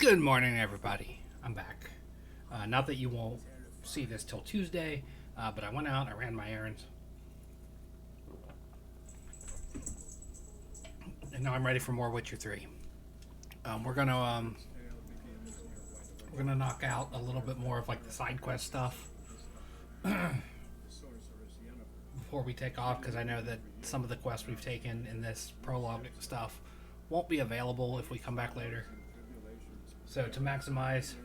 Good morning, everybody. I'm back. Not that you won't see this till Tuesday, but I went out, I ran my errands, and now I'm ready for more Witcher 3. We're gonna knock out a little bit more of like the side quest stuff before we take off, because I know that some of the quests we've taken in this prologue stuff won't be available if we come back later. So to maximize...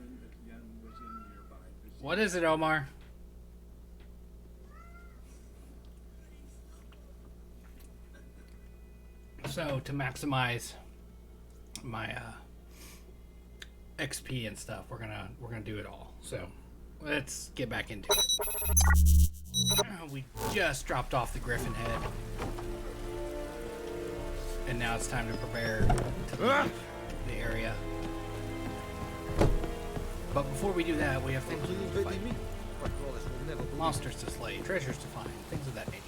What is it, Omar? So to maximize my XP and stuff, we're gonna do it all. So let's get back into it. We just dropped off the Griffin Head, and now it's time to prepare to leave the area. But before we do that, we have things to fight. Monsters to slay, treasures to find, things of that nature.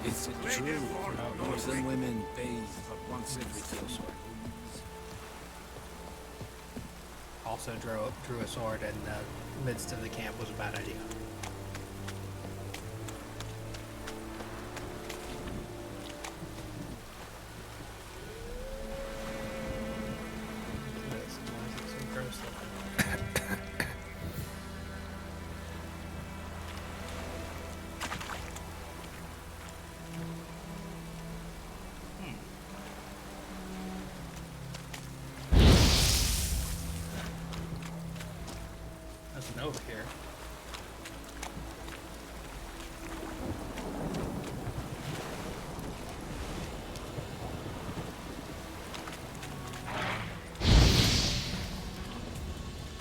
It's true. Muslim women bathe once every 2 years. Also drew a sword in the midst of the camp was a bad idea. Over here.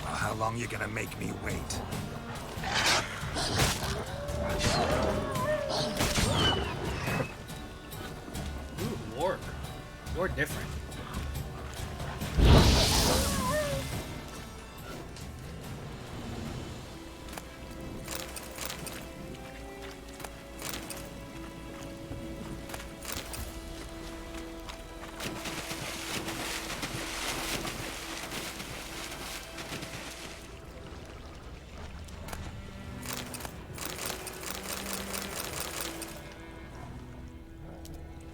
Well, how long you gonna make me wait? Ooh, Lord. You're different.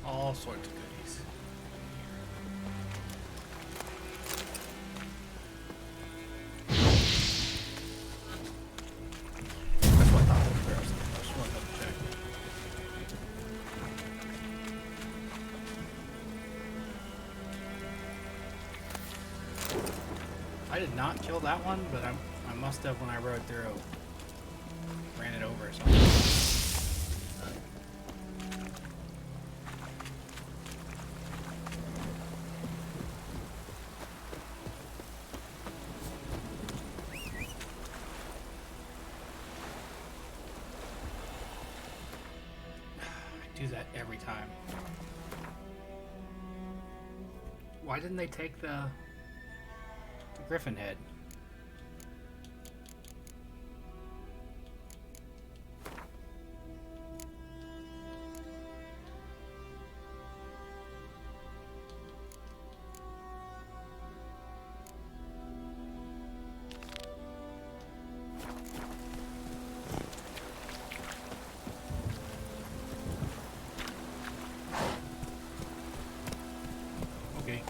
All sorts of goodies. That's what I thought was gross. I just wanted to double check. I did not kill that one, but I must have when I rode through. Ran it over or something. Do that every time. Why didn't they take the Griffin Head? Okay.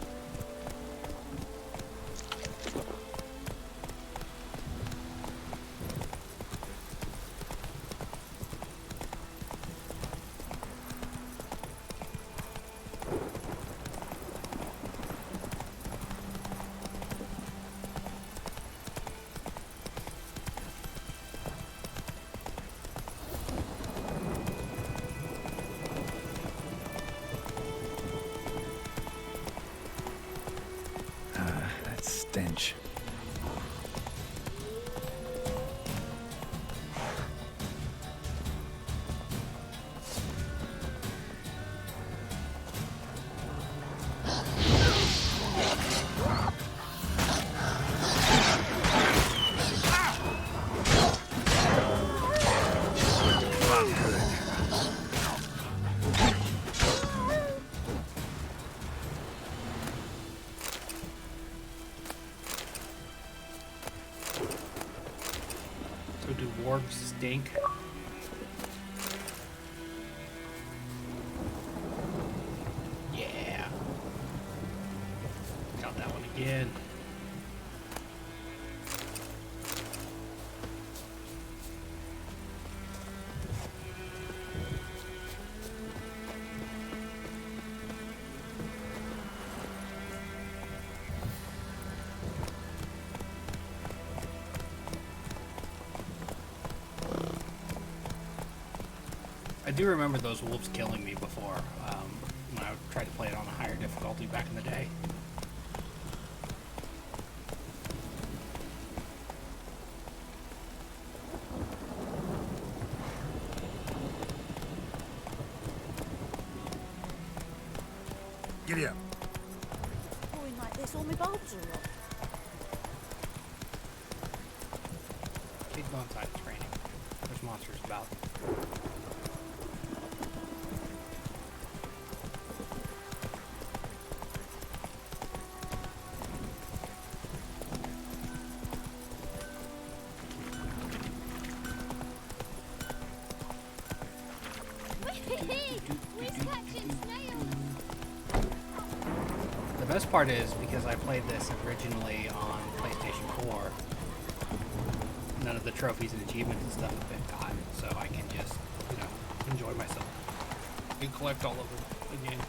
That stench. orcs stink. Yeah. Got that one again. I do remember those wolves killing me before, when I tried to play it on a higher difficulty back in the day. Giddy up. Pouring like this, all my bulbs are up. Please go inside, it's raining. There's monsters about. We're catching snails. The best part is, because I played this originally on PlayStation 4, none of the trophies and achievements and stuff have been gotten, so I can just, enjoy myself and collect all of them again.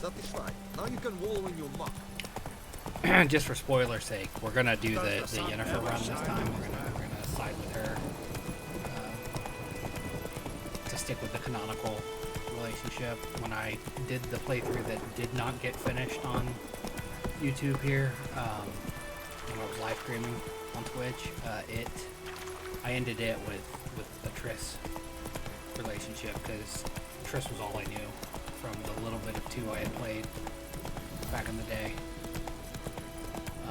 Satisfied. Now you can wallow in your muck. Just for spoiler's sake, we're gonna do the Yennifer run this time. We're gonna side with her to stick with the canonical relationship. When I did the playthrough that did not get finished on YouTube here, when I was live streaming on Twitch, I ended it with the Triss relationship, because Triss was all I knew from the little bit of 2 I had played back in the day.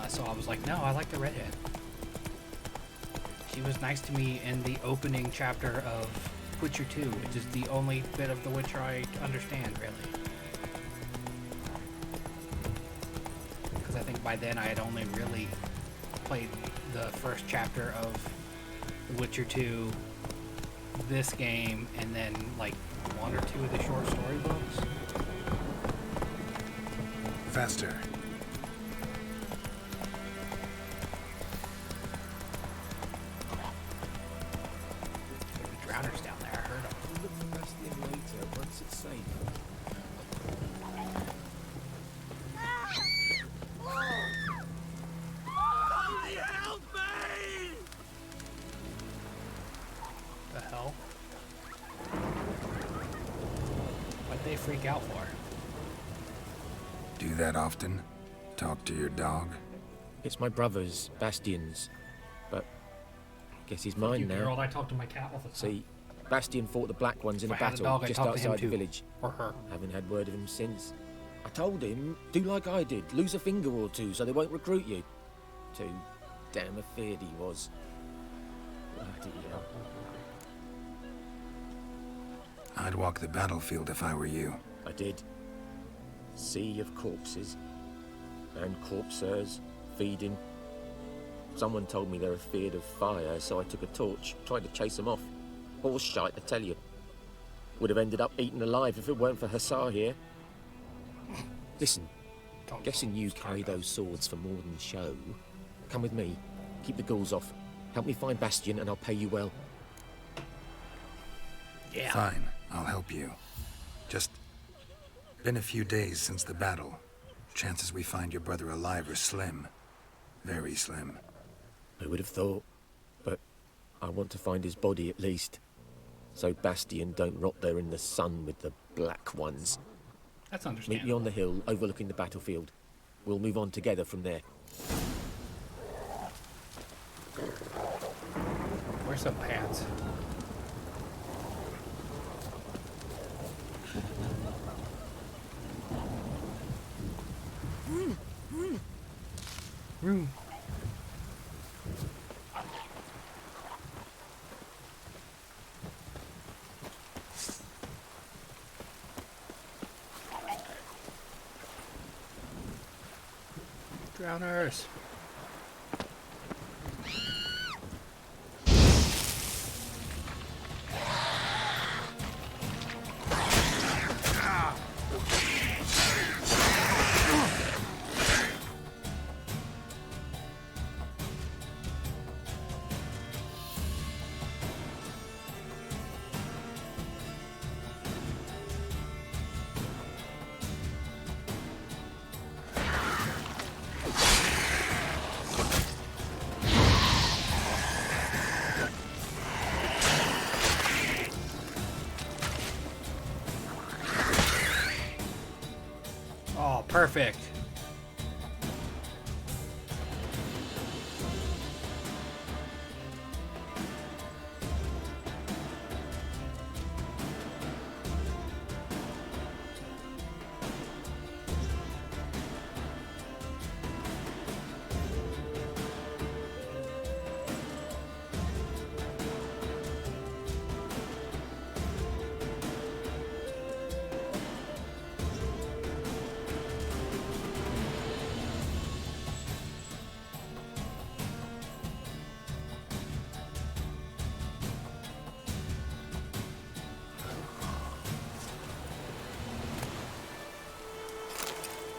So I was like, no, I like the redhead. She was nice to me in the opening chapter of Witcher 2, which is the only bit of The Witcher I understand, really. Because I think by then I had only really played the first chapter of The Witcher 2, this game, and then like 1 or 2 of the short story books. Faster. Drowners down there, I heard them. We'll look for Bastion later once it's safe. Somebody help me! The hell? What'd they freak out for? Do that often? Talk to your dog? It's my brother's, Bastion's, but guess he's mine now. Geralt, I talk to my cat all the time. See, Bastion fought the Black Ones in If a I had a battle dog, I'd just talk to him outside the too. village. Or her. Haven't had word of him since. I told him, do like I did, lose a finger or two so they won't recruit you. Too damn afeard he was. Bloody hell. I'd walk the battlefield if I were you. I did. Sea of corpses. And corpsers, feeding. Someone told me they're afeard of fire, so I took a torch, tried to chase them off. Horse shite, I tell you. Would have ended up eaten alive if it weren't for Hussar here. Listen, guessing you carry those swords for more than show. Come with me, keep the ghouls off. Help me find Bastion and I'll pay you well. Yeah. Fine, I'll help you. Just been a few days since the battle. Chances we find your brother alive are slim. Very slim. I would have thought, but I want to find his body at least. So Bastion don't rot there in the sun with the Black Ones. That's Meet understandable. me on the hill overlooking the battlefield. We'll move on together from there. Where's some pants? Room. Drowners. perfect.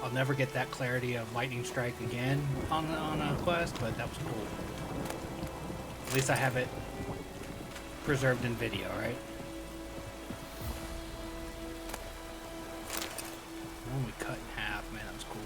I'll never get that clarity of lightning strike again on a quest, but that was cool. At least I have it preserved in video, right? Only cut in half, man, that was cool.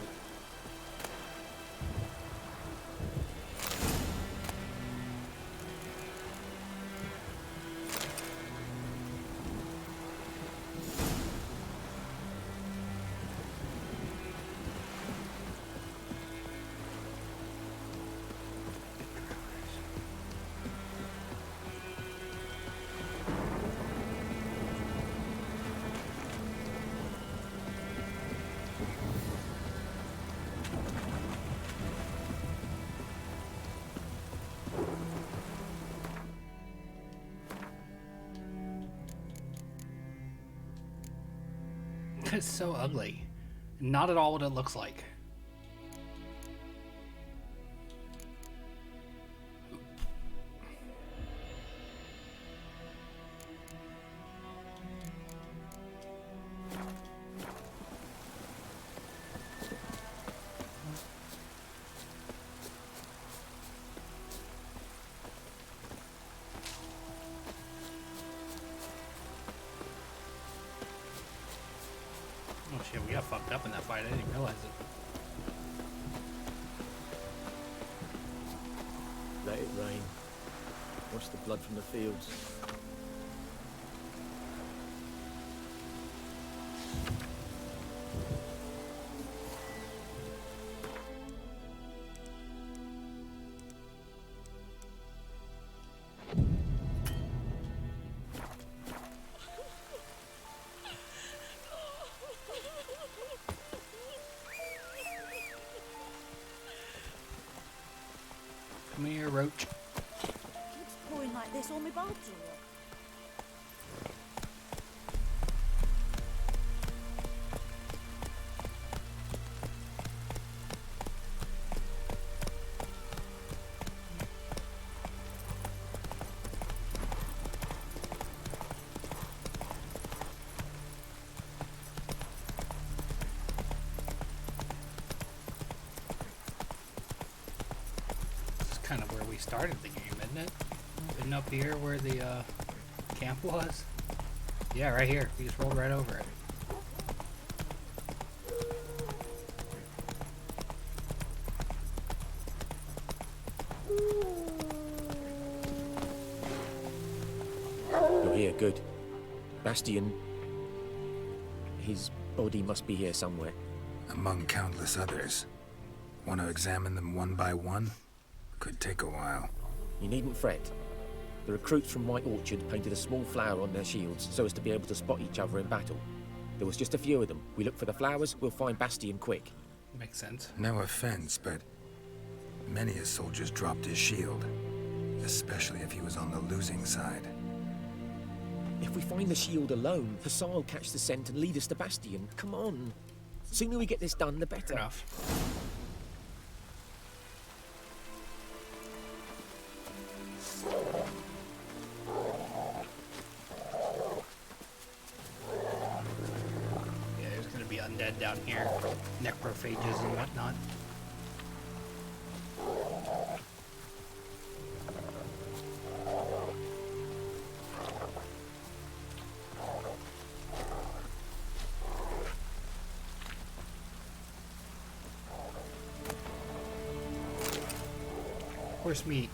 It's so ugly. Not at all what it looks like. Oh shit, we got fucked up in that fight. I didn't realize it. Let it rain. Wash the blood from the fields. Come here, roach. Keeps pouring like this, all my bulbs are up. This is kind of where we started the game, isn't it? Isn't up here where the camp was? Yeah, right here. We just rolled right over it. You're here, good. Bastion... His body must be here somewhere. Among countless others. Want to examine them one by one? Could take a while. You needn't fret. The recruits from White Orchard painted a small flower on their shields so as to be able to spot each other in battle. There was just a few of them. We look for the flowers, we'll find Bastion quick. Makes sense. No offense, but many a soldier's dropped his shield. Especially if he was on the losing side. If we find the shield alone, Hussar will catch the scent and lead us to Bastion. Come on. Sooner we get this done, the better. Fair enough. Yeah, there's gonna be undead down here. Necrophages and whatnot. Horse meat.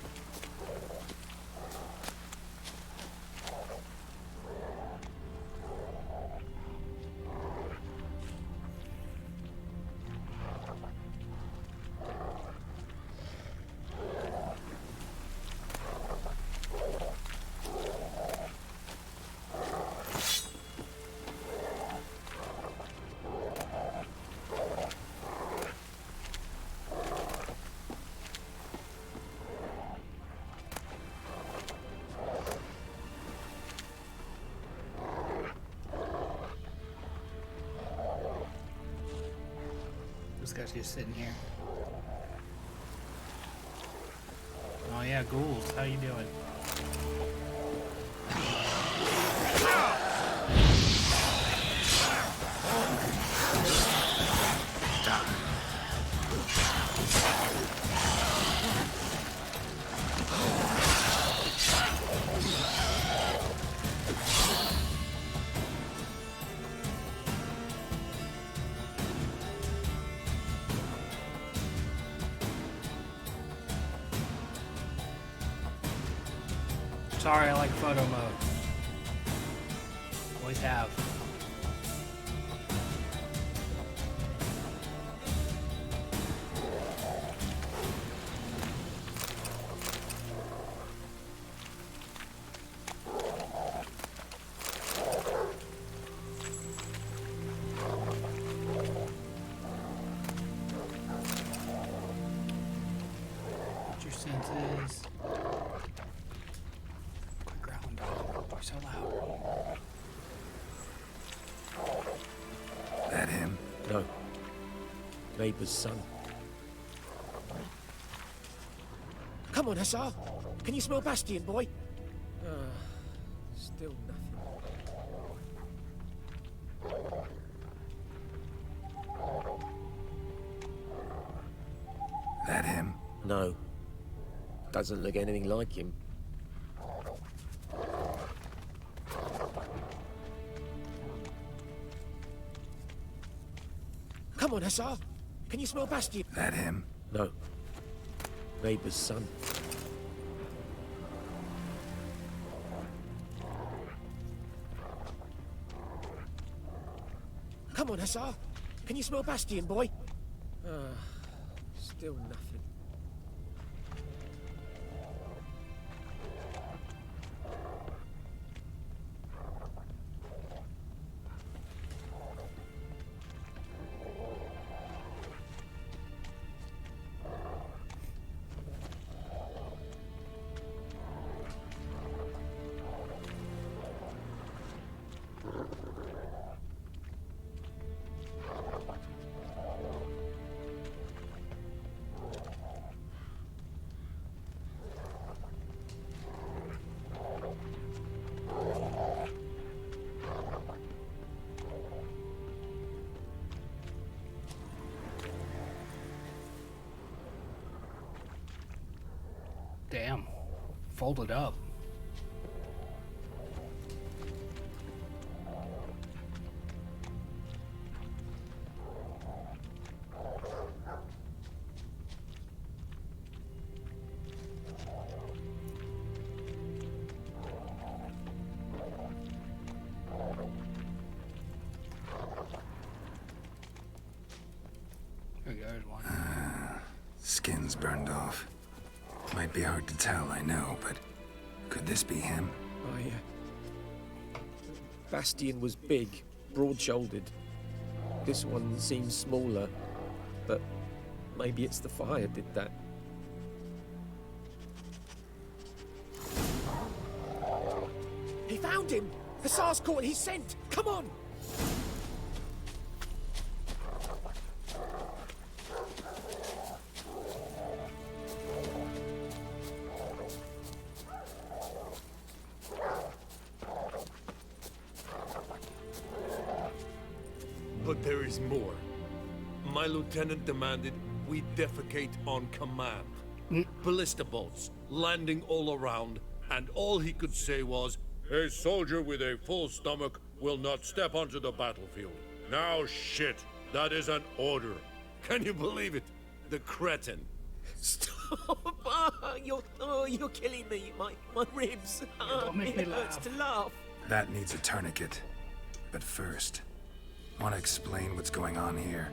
This guy's just sitting here. Oh yeah, ghouls. How you doing? Sorry, I like photo mode. Always have. What's your senses? Quit growling, dog. You're so loud. That him? No. Neighbour's son. Come on, Hussar. Can you smell Bastion, boy? Still nothing. That him? No. Doesn't look anything like him. Come on, Hussar. Can you smell Bastion? That him? No. Neighbour's son. Come on, Hussar. Can you smell Bastion, boy? Still nothing. Damn. Folded up. There we go, there's one. Skin's burned off. Might be hard to tell, I know, but could this be him? Oh, yeah. Bastion was big, broad-shouldered. This one seems smaller, but maybe it's the fire did that. He found him! Hussar's caught his scent! Come on! But there is more. My lieutenant demanded we defecate on command. Ballista bolts landing all around, and all he could say was, "A soldier with a full stomach will not step onto the battlefield." Now shit, that is an order. Can you believe it? The cretin. Stop! You're killing me. My ribs. Don't make me It hurts laugh. to laugh. That needs a tourniquet. But first, want to explain what's going on here?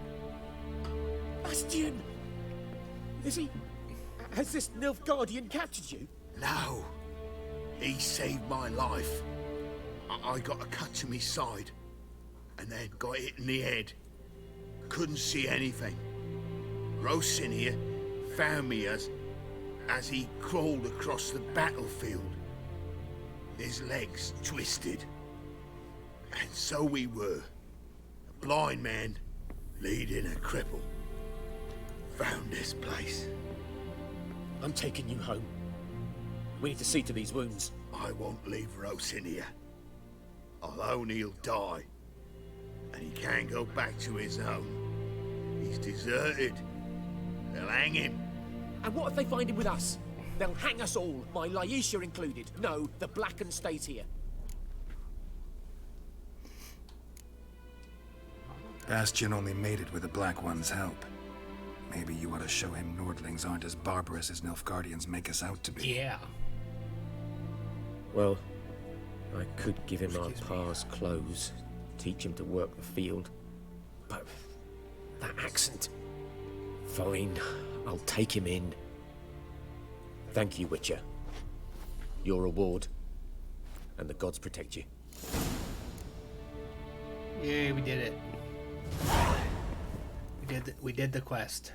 Bastion! Is he... Has this Nilfgaardian captured you? No. He saved my life. I got a cut to my side, and then got hit in the head. Couldn't see anything. Rosin here found me as he crawled across the battlefield. His legs twisted. And so we were. A blind man leading a cripple. found this place. I'm taking you home. We need to see to these wounds. I won't leave Rose in here. Alone he'll die. And he can't go back to his own. He's deserted. They'll hang him. And what if they find him with us? They'll hang us all, my Laisha included. No, the Blacken stays here. Bastion only made it with the Black One's help. Maybe you ought to show him Nordlings aren't as barbarous as Nilfgaardians make us out to be. Yeah. Well, I could give him our pa's clothes, teach him to work the field. But that accent... Fine, I'll take him in. Thank you, Witcher. Your reward. And the gods protect you. Yay, we did it. We did the quest.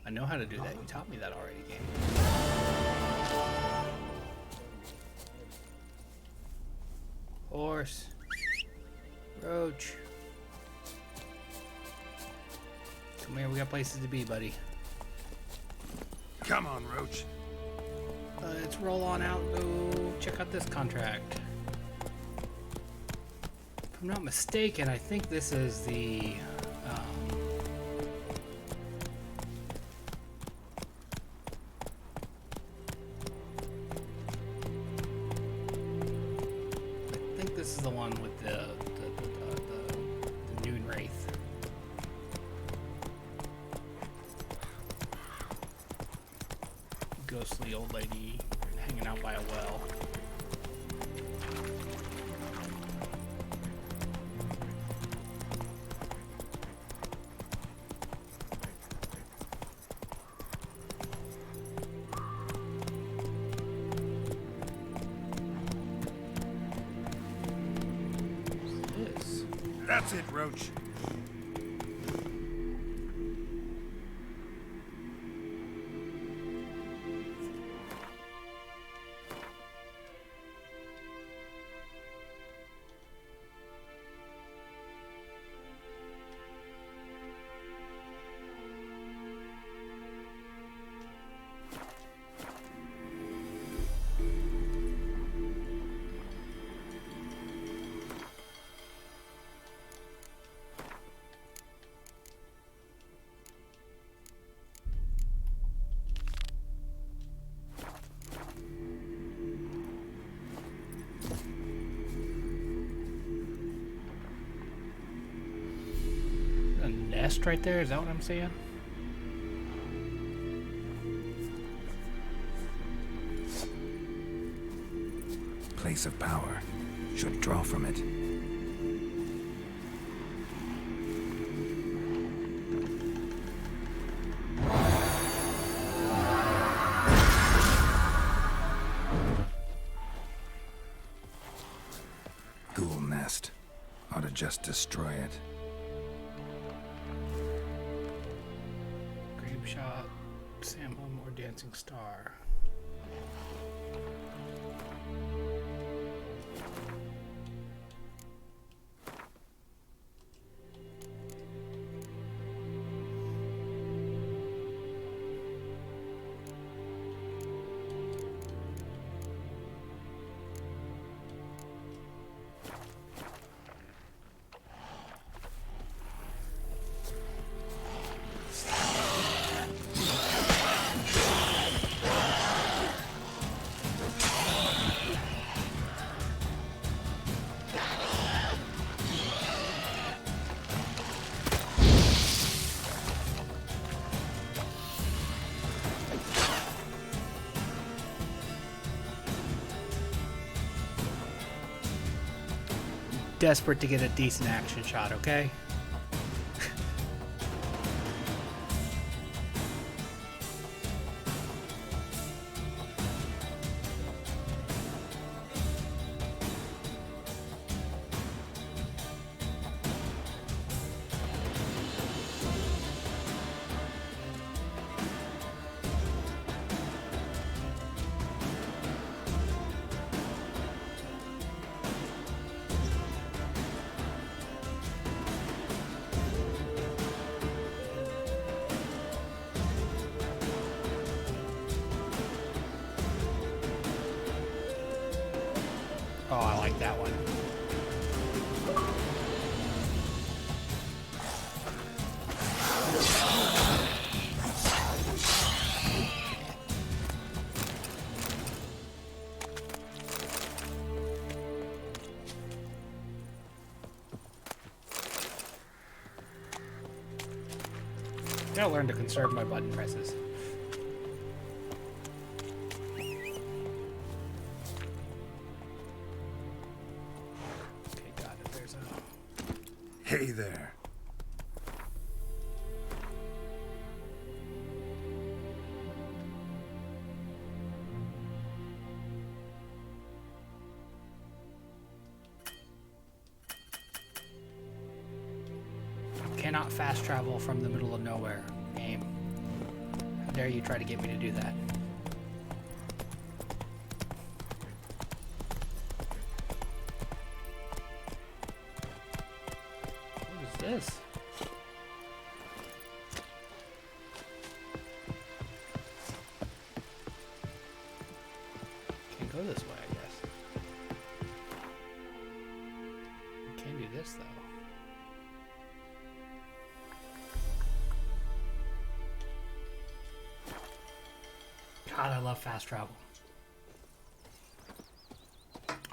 I know how to do that. You taught me that already, game. Horse. Roach. Come here, we got places to be, buddy. Come on, Roach. Let's roll on out, go check out this contract. If I'm not mistaken, I think this is the... I think this is the one with the Noon Wraith. Ghostly old lady hanging out by a well. What's this? That's it, Roach. A nest right there? Is that what I'm saying? Place of power. Should draw from it. Ghoul nest. Ought to just destroy it. Grape shot, salmon, or dancing star. Desperate to get a decent action shot, okay? take that one. I gotta learn to conserve my button presses. Okay, got it. There's a... Hey there. Cannot fast travel from the middle of nowhere, game. How dare you try to get me to do that? What is this? Can't go this way, I guess. Can do this though. God, I love fast travel.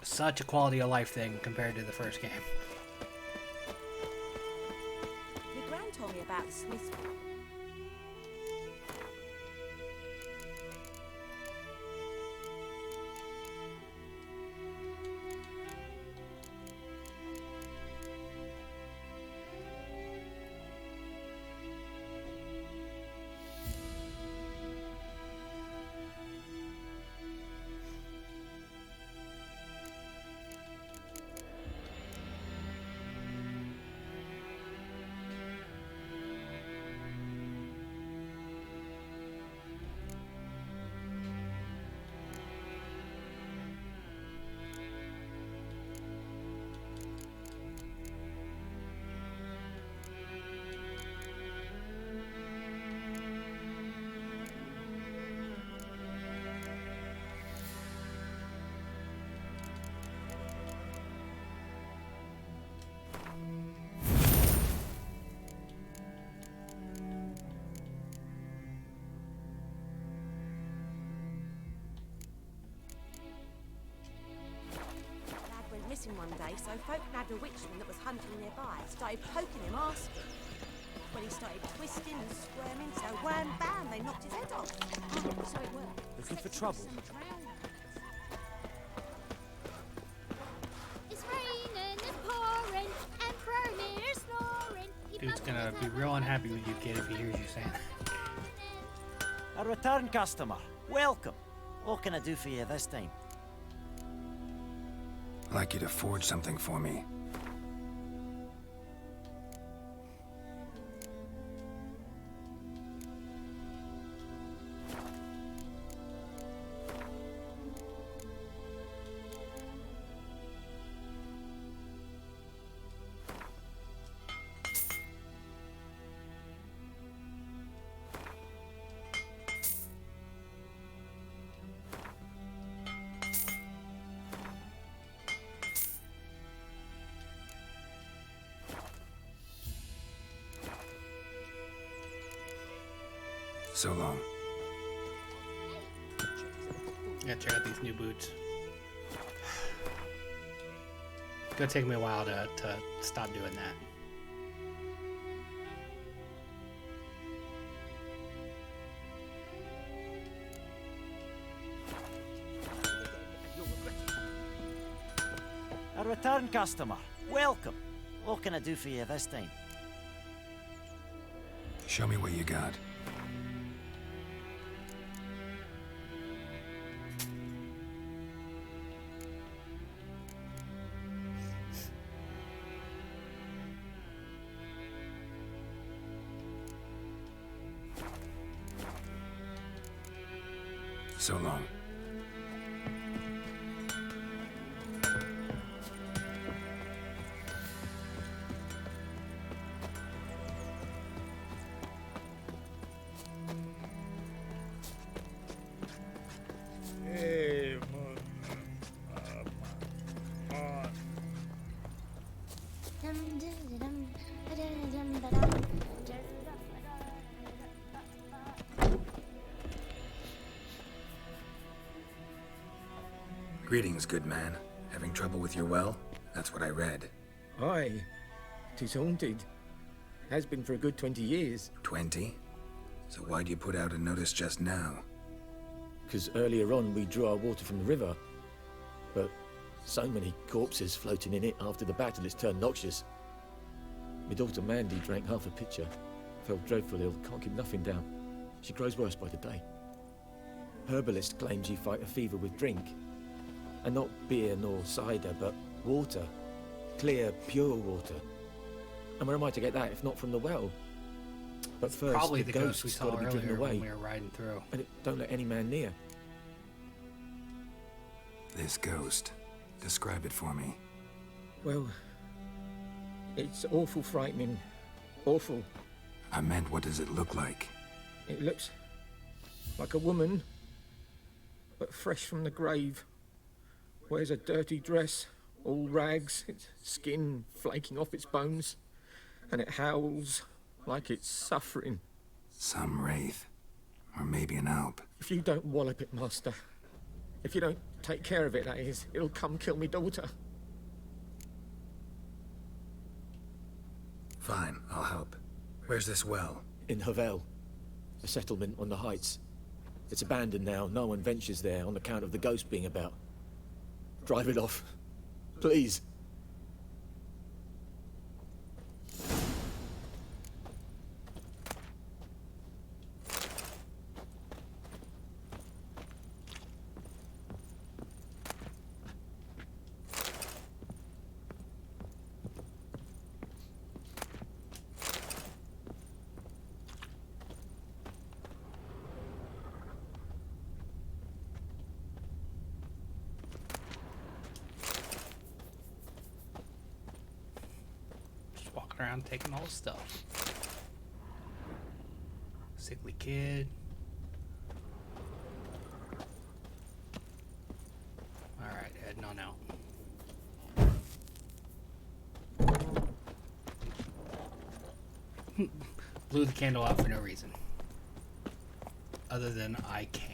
Such a quality of life thing compared to the first game. Your gran told me about the Smiths. Missing one day, so folk nabbed a witchman that was hunting nearby. Started poking him, asking. When he started twisting and squirming, so wham bam, they knocked his head off. So it worked. Looking for trouble? It's raining, it's pouring, and Promir's snoring. Dude's gonna be real unhappy with you, kid, if he hears you saying that. A return customer. Welcome. What can I do for you this time? I'd like you to forge something for me. So long. Yeah, check out these new boots. It's gonna take me a while to stop doing that. A return customer. Welcome. What can I do for you this time? Show me what you got. So long. Greetings, good man. Having trouble with your well? That's what I read. Aye. 'Tis haunted. Has been for a good 20 years. 20? So why'd you put out a notice just now? Because earlier on we drew our water from the river. But so many corpses floating in it after the battle it's turned noxious. My daughter Mandy drank half a pitcher. Fell dreadful ill, can't keep nothing down. She grows worse by the day. Herbalist claims you fight a fever with drink. And not beer nor cider, but water. Clear, pure water. And where am I to get that if not from the well? But first, Probably the the ghost we ghost's saw got to be driven earlier away. when we were riding through. And it don't let any man near. This ghost. Describe it for me. Well, it's awful frightening. Awful. I meant, what does it look like? It looks like a woman, but fresh from the grave. Wears a dirty dress, all rags, its skin flaking off its bones, and it howls like it's suffering. Some wraith. Or maybe an alp. If you don't wallop it, Master, if you don't take care of it, that is, it'll come kill me daughter. Fine, I'll help. Where's this well? In Havel, a settlement on the heights. It's abandoned now, no one ventures there on account of the ghost being about. Drive it off, please. Around taking all the stuff. Sickly kid. Alright, heading on out. Blew the candle out for no reason. Other than I can.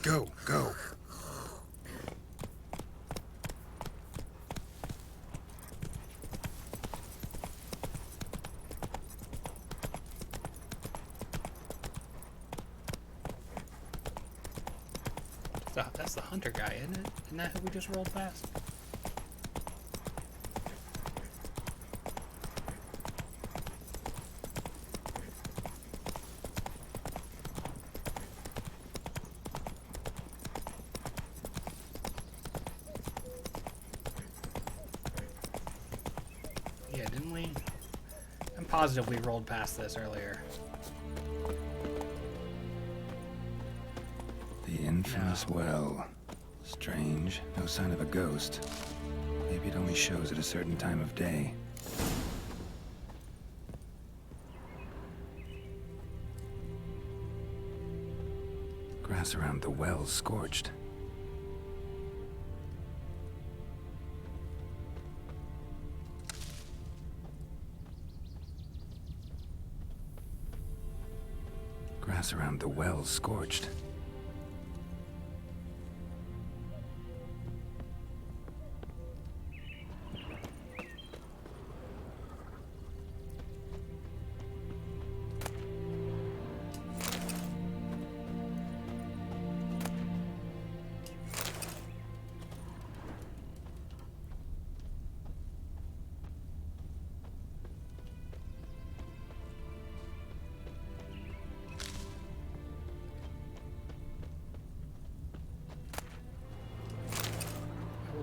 Go, go. That's the hunter guy, isn't it? Isn't that who we just rolled past? Yeah, didn't we? I'm positive we rolled past this earlier. The infamous well. Strange. No sign of a ghost. Maybe it only shows at a certain time of day. Grass around the well's scorched. Grass around the well's scorched.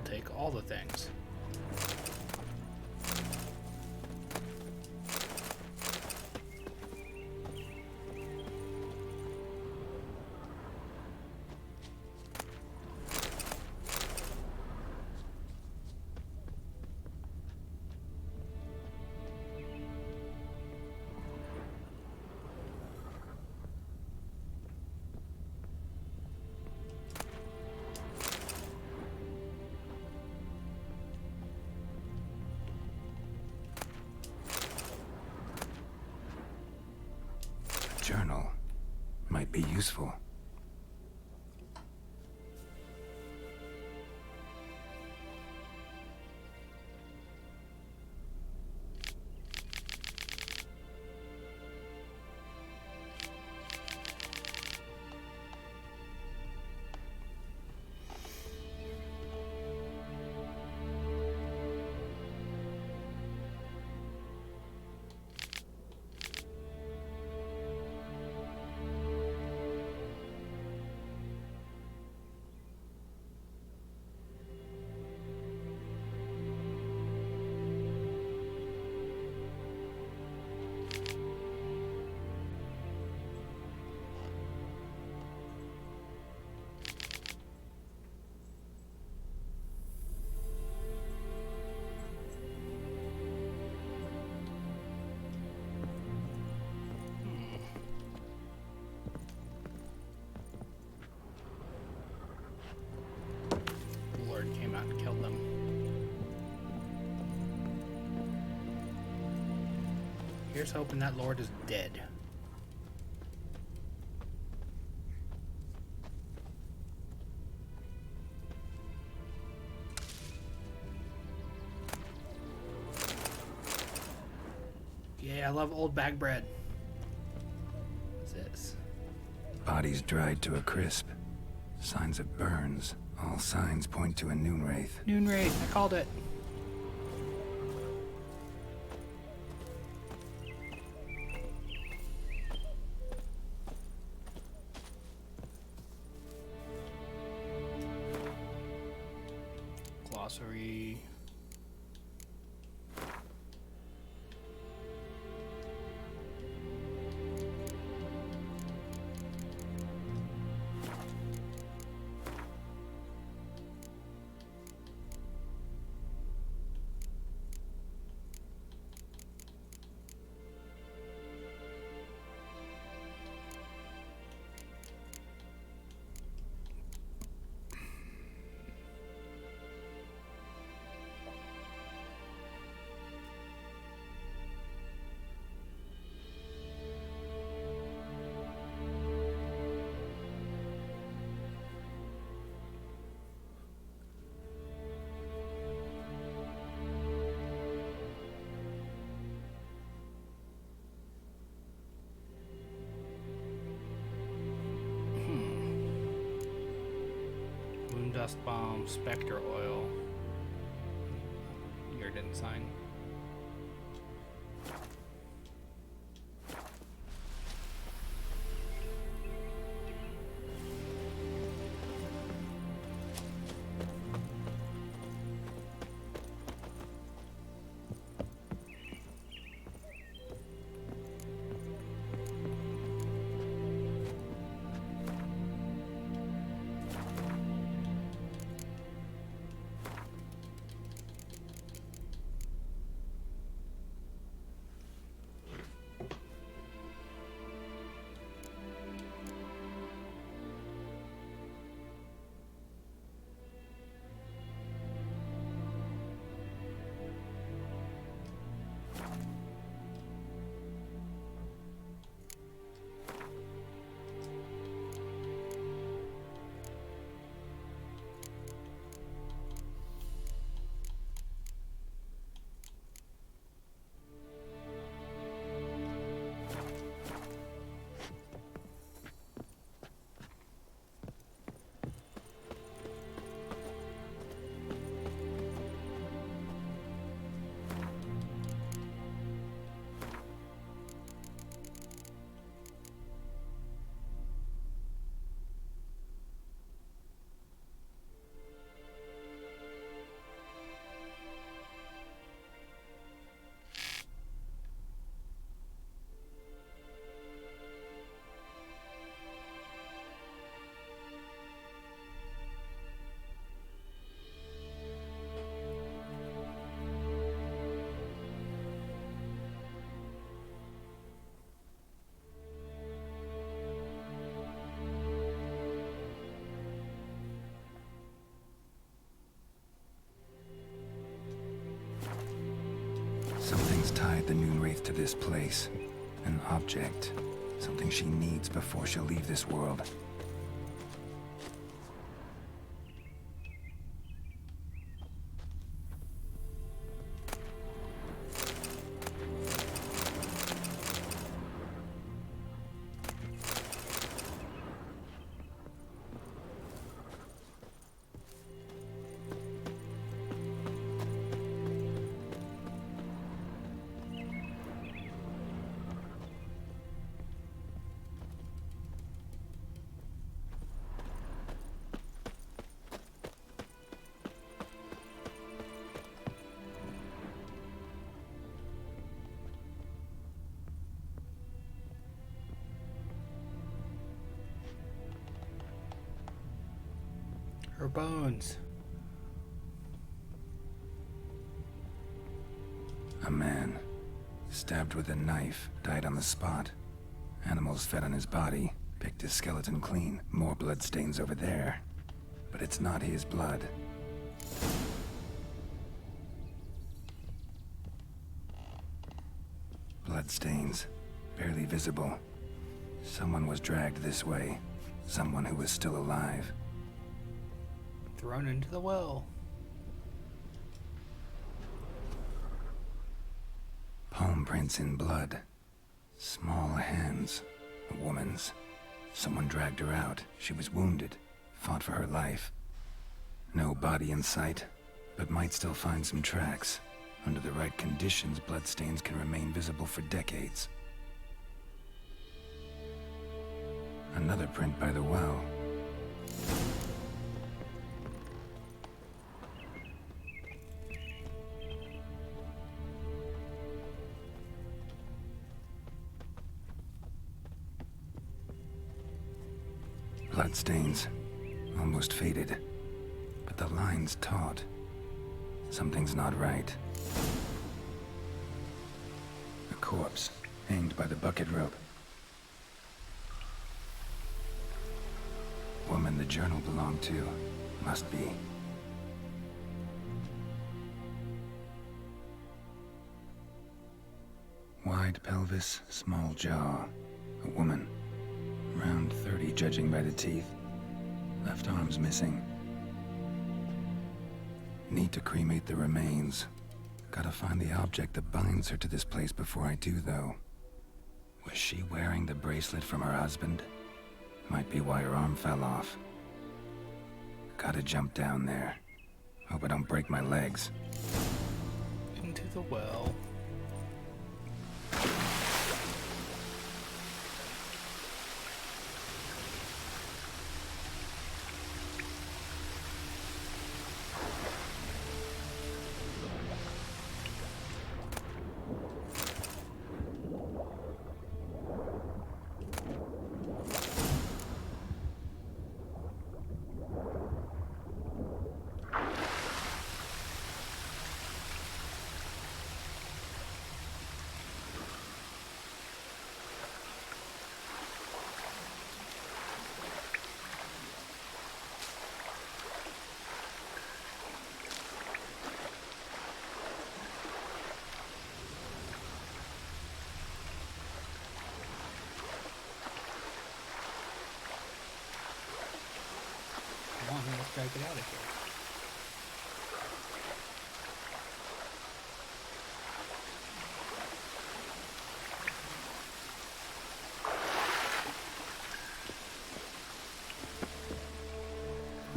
Take all the things. journal might be useful. Lord came out and killed them. Here's hoping that Lord is dead. Yeah, I love old bag bread. What's this? Bodies dried to a crisp. Signs of burns. All signs point to a noon wraith. Noon Wraith, I called it. Glossary. Dust bomb, specter oil. Your didn't sign. Something's tied the noon wraith to this place. An object. Something she needs before she'll leave this world. Her bones. A man, stabbed with a knife, died on the spot. Animals fed on his body, picked his skeleton clean. More bloodstains over there. But it's not his blood. Bloodstains, barely visible. Someone was dragged this way. Someone who was still alive. Thrown into the well. Palm prints in blood. Small hands. A woman's. Someone dragged her out. She was wounded. Fought for her life. No body in sight, but might still find some tracks. Under the right conditions, bloodstains can remain visible for decades. Another print by the well. Bloodstains, almost faded, but the line's taut. Something's not right. A corpse, hanged by the bucket rope. Woman the journal belonged to, must be. Wide pelvis, small jaw. A woman. Around 30, judging by the teeth. Left arm's missing. Need to cremate the remains. Gotta find the object that binds her to this place before I do, though. Was she wearing the bracelet from her husband? Might be why her arm fell off. Gotta jump down there. Hope I don't break my legs. Into the well. Come on, let's try to get out of here.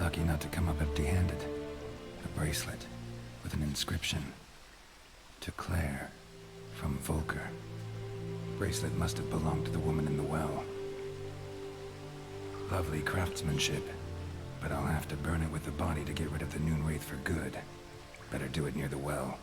Lucky not to come up empty-handed. A bracelet with an inscription. To Claire, from Volker. Bracelet must have belonged to the woman in the well. Lovely craftsmanship, but I'll have to burn it with the body to get rid of the Noon Wraith for good. Better do it near the well.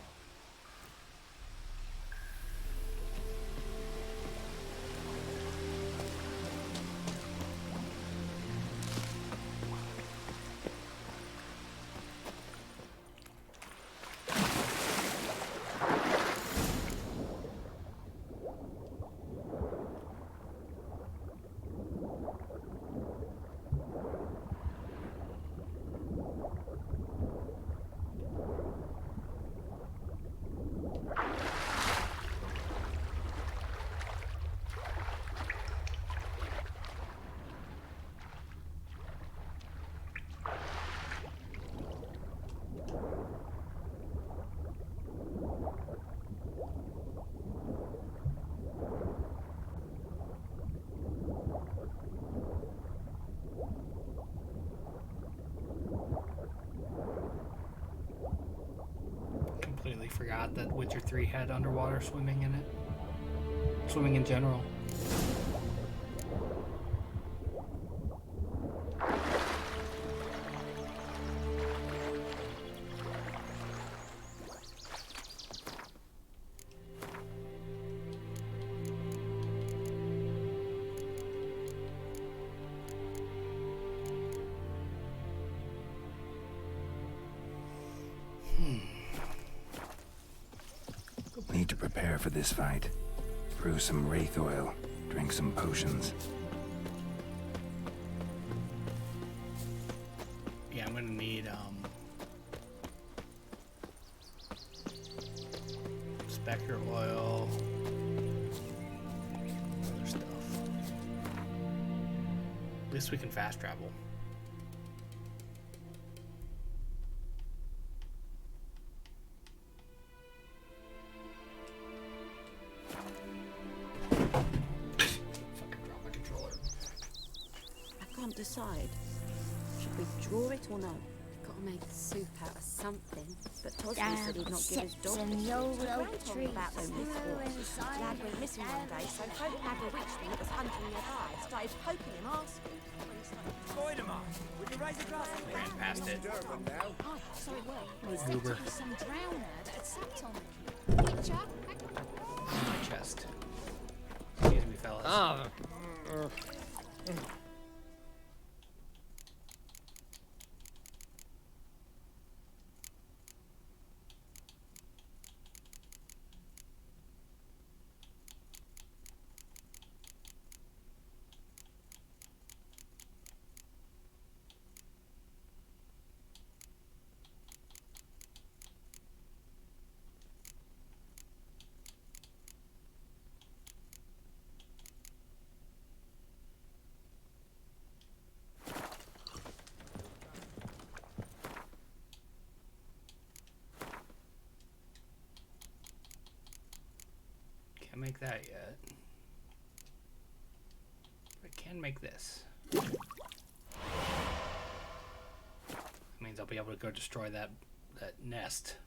got the Witcher 3 had underwater swimming in it. Swimming in general. Need to prepare for this fight. Brew some wraith oil. Drink some potions. Yeah, I'm gonna need spectre oil, other stuff. At least we can fast travel. Fucking drop my controller. I can't decide. Should we draw it or no? Gotta make soup out of something. But Tosby said he'd not give his dog Some the yellow Grandpa trees about them before. Lad went missing one day, so folk had a witchman that was hunting nearby. Started poking him, asking. Would you raise a glass of Ran past it. Oh, so it was. Uber. There was some drowner that had sat on it. Picture. My chest. Excuse me, fellas. Can't make that yet. But I can make this. That means I'll be able to go destroy that nest.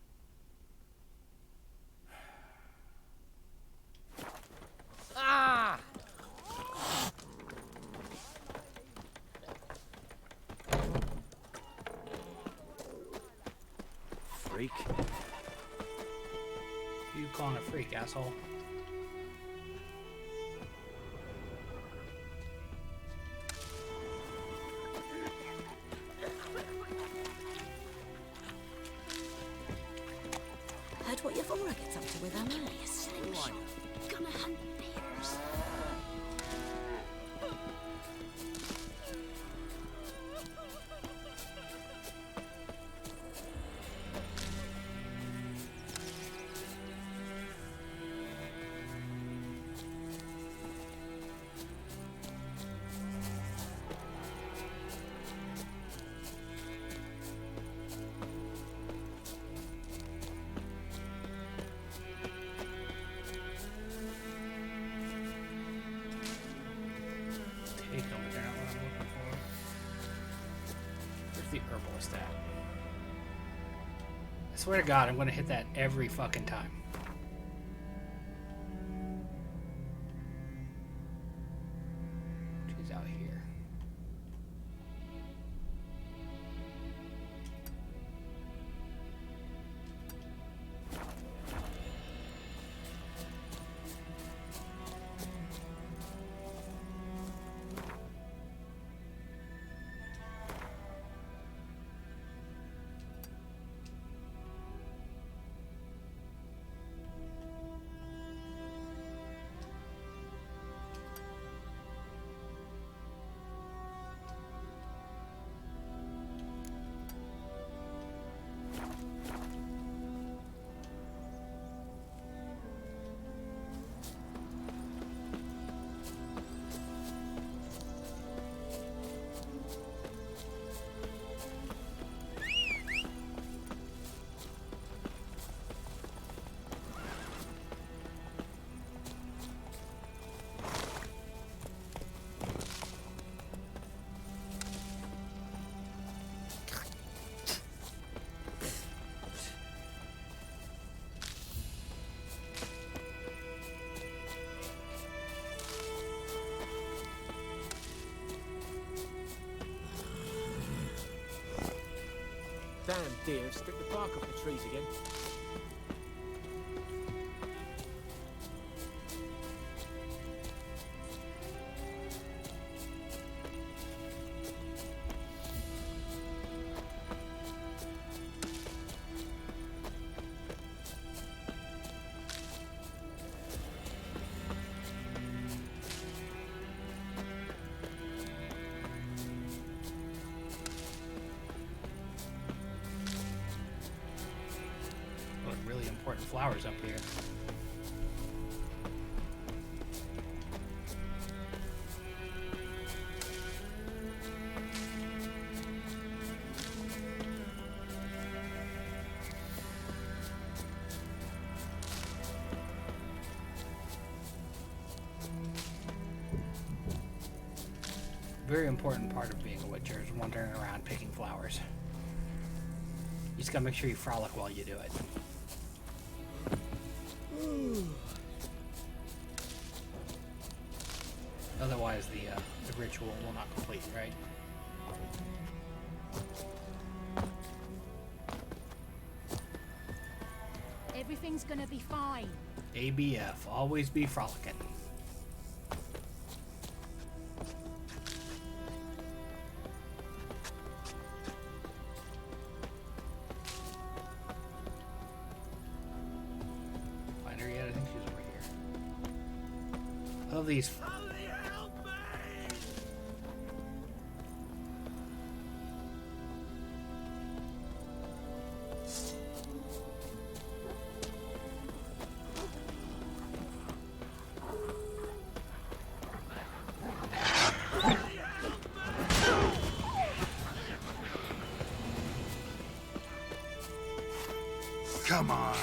Ah! freak. Who you calling a freak, asshole? Heard what your Vora gets up to with her man. Gonna hunt bears. Take them, but they're not what I'm looking for. Where's the herbalist at? I swear to God, I'm gonna hit that every fucking time. She's out here. dear have stripped the bark off the trees again. Really important flowers up here. Very important part of being a witcher is wandering around picking flowers. You just gotta make sure you frolic while you do it. Otherwise, the ritual will not complete, right? Everything's gonna be fine. ABF, always be frolicking. Find her yet? I think she's over here. I love these. Come on.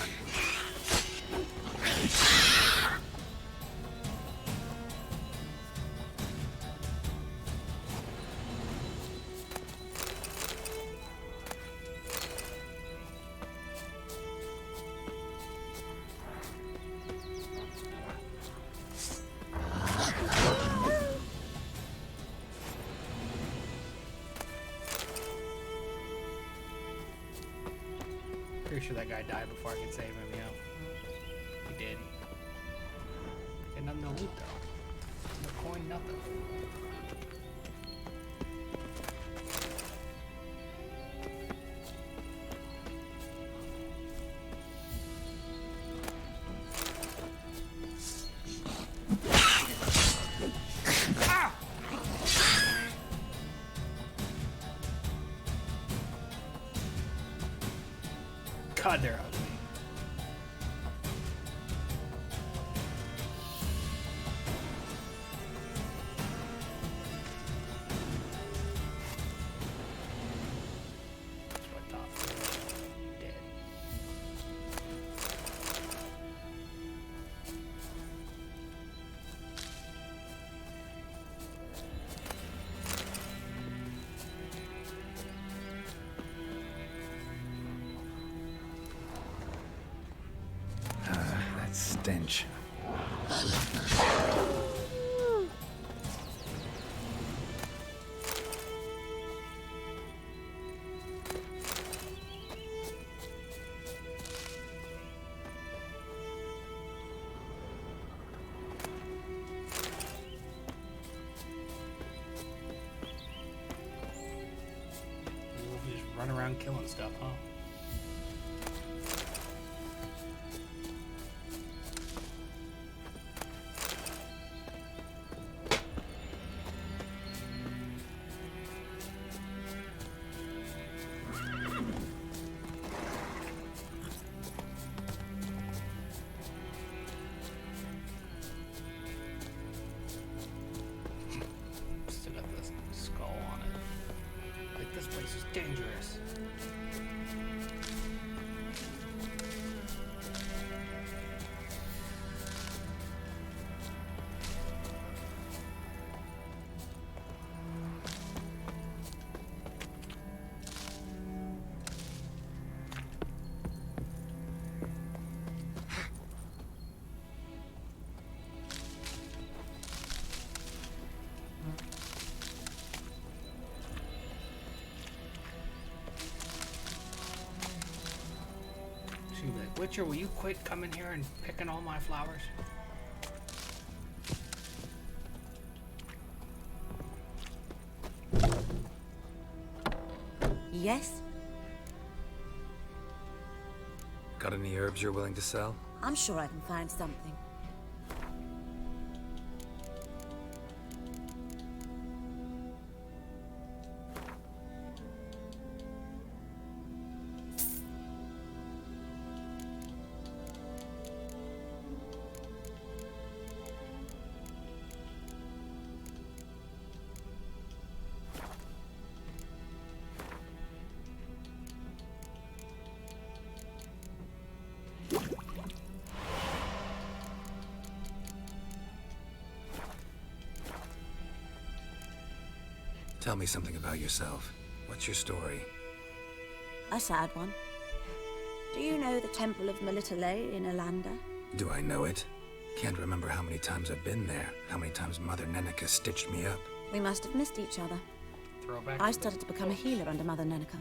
Pretty sure that guy died before I could save him, yeah. He did. Got nothing to loot though. No coin, nothing. God, they're ugly. That's what I thought. Dead. That stench. We'll just run around killing stuff, huh? Still got this skull on it. Like, this place is dangerous. Witcher, will you quit coming here and picking all my flowers? Yes? Got any herbs you're willing to sell? I'm sure I can find something. Tell me something about yourself. What's your story? A sad one. Do you know the Temple of Melitele in Alanda? Do I know it? Can't remember how many times I've been there, how many times Mother Neneka stitched me up. We must have missed each other. Throwback. I started to become a healer under Mother Neneka.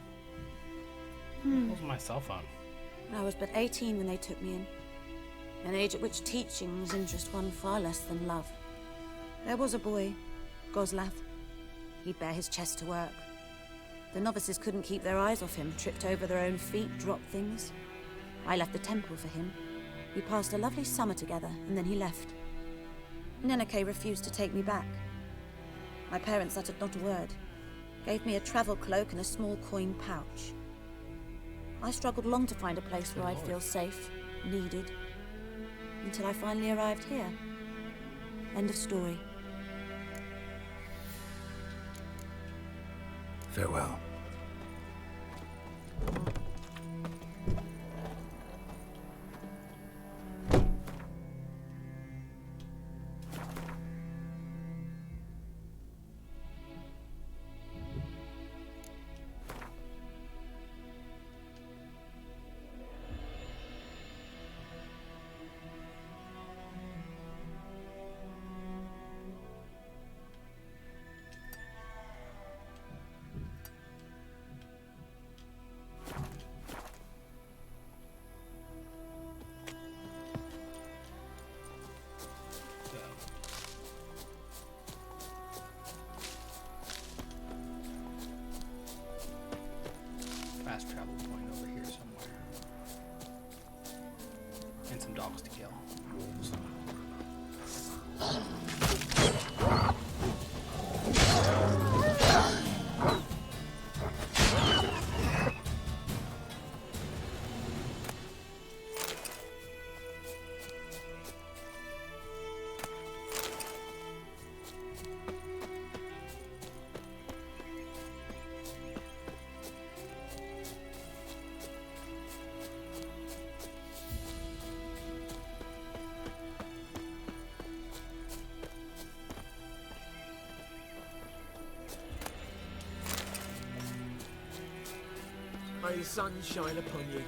Where's my cell phone? I was but 18 when they took me in. An age at which teachings interest one far less than love. There was a boy, Goslav. He'd bare his chest to work. The novices couldn't keep their eyes off him, tripped over their own feet, dropped things. I left the temple for him. We passed a lovely summer together, and then he left. Neneke refused to take me back. My parents uttered not a word, gave me a travel cloak and a small coin pouch. I struggled long to find a place where I'd feel safe, needed, until I finally arrived here. End of story. Farewell. Fast travel point over here somewhere. And some dogs to kill. Wolves. May the sun shine upon you.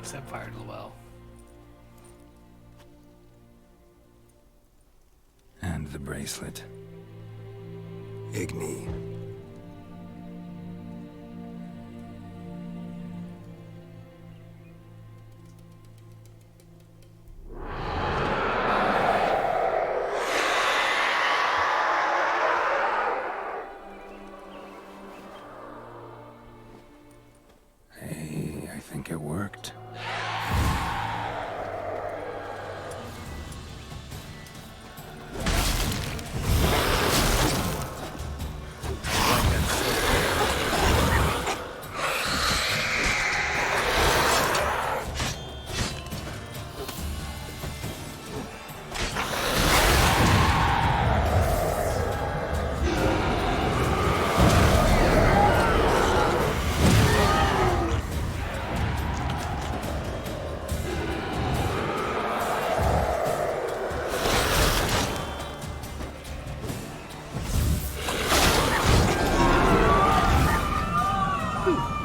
set fire to the well. And the bracelet. Igni. Hey, I think it worked.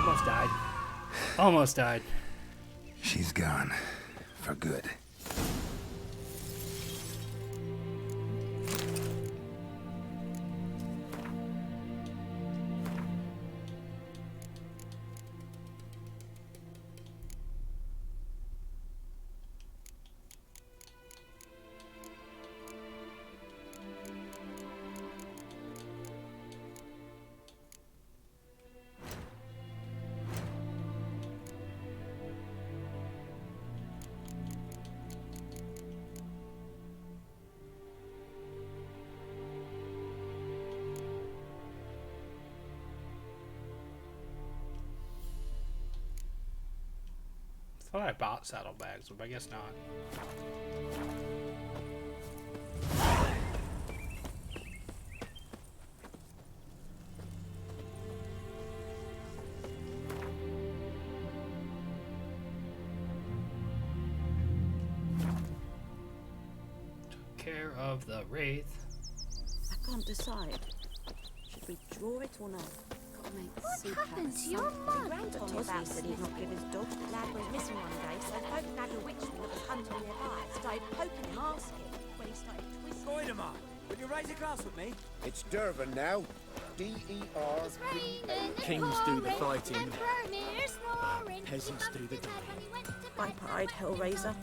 Almost died. Almost died. She's gone. For good. I thought I bought saddlebags, but I guess not. Took care of the wraith. I can't decide. Should we draw it or not? Gotta make the What soup happened to your mug? Grandad told me about said he'd not give his dog. The lad was missing one day, so folk had a witchman that was hunting nearby. Started poking him, asking. When he started twisting. Goidemar, would you raise a glass with me? It's Dervin now. D-E-R. It's raining Kings and do the pouring fighting, and Vermeer's snoring. peasants do the dying. Pipe-eyed Hellraiser.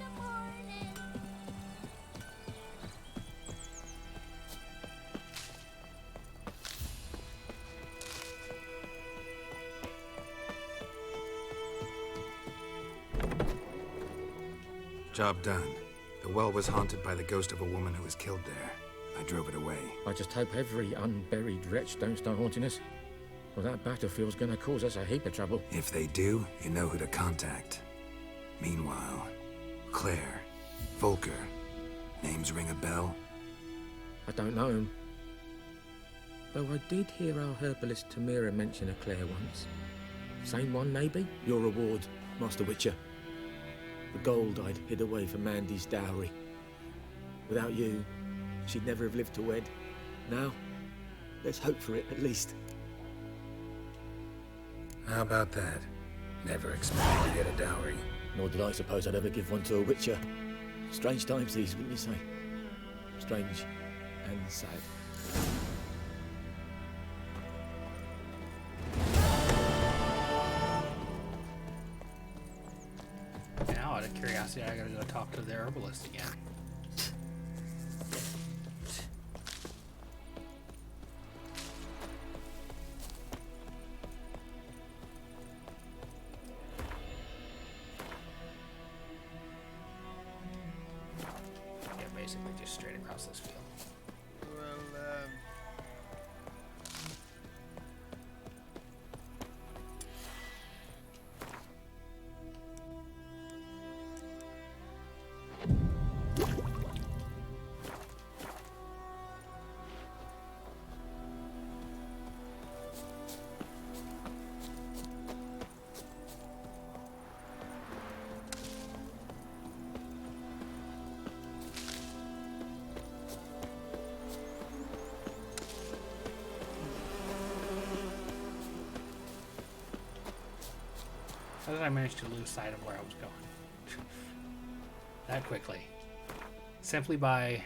Job done. The well was haunted by the ghost of a woman who was killed there. I drove it away. I just hope every unburied wretch don't start haunting us. Well, that battlefield's gonna cause us a heap of trouble. If they do, you know who to contact. Meanwhile, Claire, Volker, names ring a bell? I don't know him. Though I did hear our herbalist Tamira mention a Claire once. Same one, maybe? Your reward, Master Witcher. The gold I'd hid away for Mandy's dowry. Without you, she'd never have lived to wed. Now, let's hope for it, at least. How about that? Never expected to get a dowry. Nor did I suppose I'd ever give one to a Witcher. Strange times these, wouldn't you say? Strange and sad. Now, out of curiosity, I gotta go talk to the herbalist again. Yeah, basically just straight across this field. How did I manage to lose sight of where I was going? that quickly. Simply by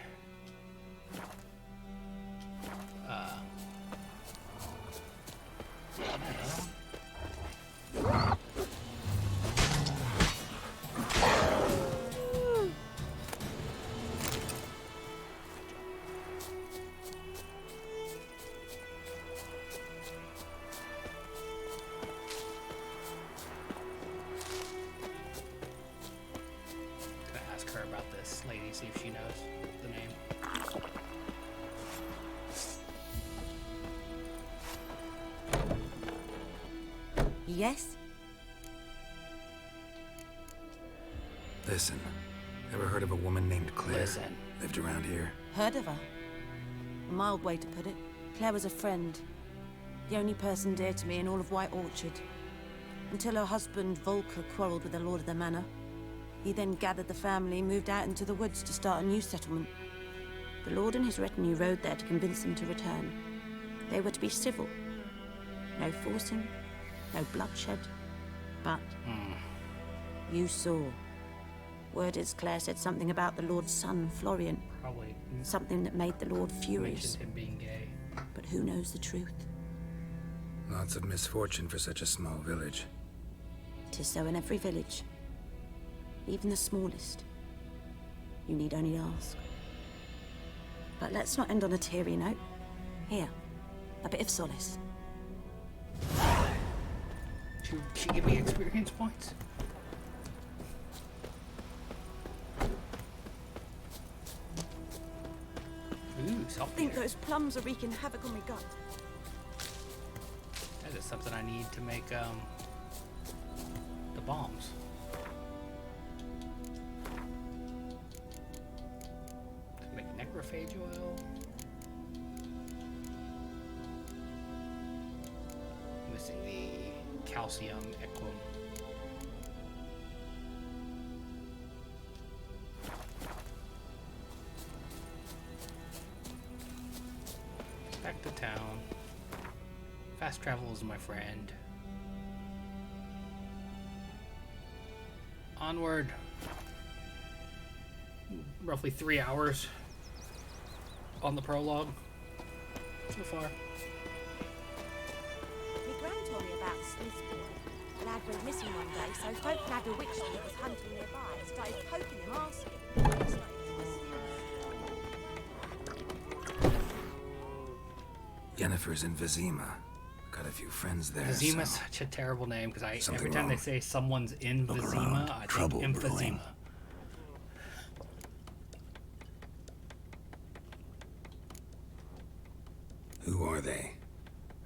about this lady, see if she knows the name. Yes? Listen, ever heard of a woman named Claire? Listen. Lived around here? Heard of her? A mild way to put it. Claire was a friend. The only person dear to me in all of White Orchard. Until her husband, Volker, quarreled with the lord of the manor. He then gathered the family and moved out into the woods to start a new settlement. The lord and his retinue rode there to convince them to return. They were to be civil. No forcing, no bloodshed. But you saw. Word is Claire said something about the lord's son, Florian. Probably Something that made the lord furious. mentioned him being gay. But who knows the truth? Lots of misfortune for such a small village. 'Tis so in every village. Even the smallest. You need only ask. But let's not end on a teary note. Here, a bit of solace. Should she give me experience points? Ooh, I think saltpeter. those plums are wreaking havoc on my gut. That is something I need to make the bombs. To make necrophage oil. Missing the calcium equum. Back to town. Fast travel is my friend. Onward. Roughly 3 hours on the prologue so far. My gran told me about the Smith's boy. The lad went missing one day, so folk had a witch that was hunting nearby and started poking him, asking. He started twisting. Yennefer's in Vizima. Got a few friends there. Vizima's so such a terrible name because every Something time they wrong. say someone's in Look Vizima, around. I think Trouble brewing. emphysema. Who are they?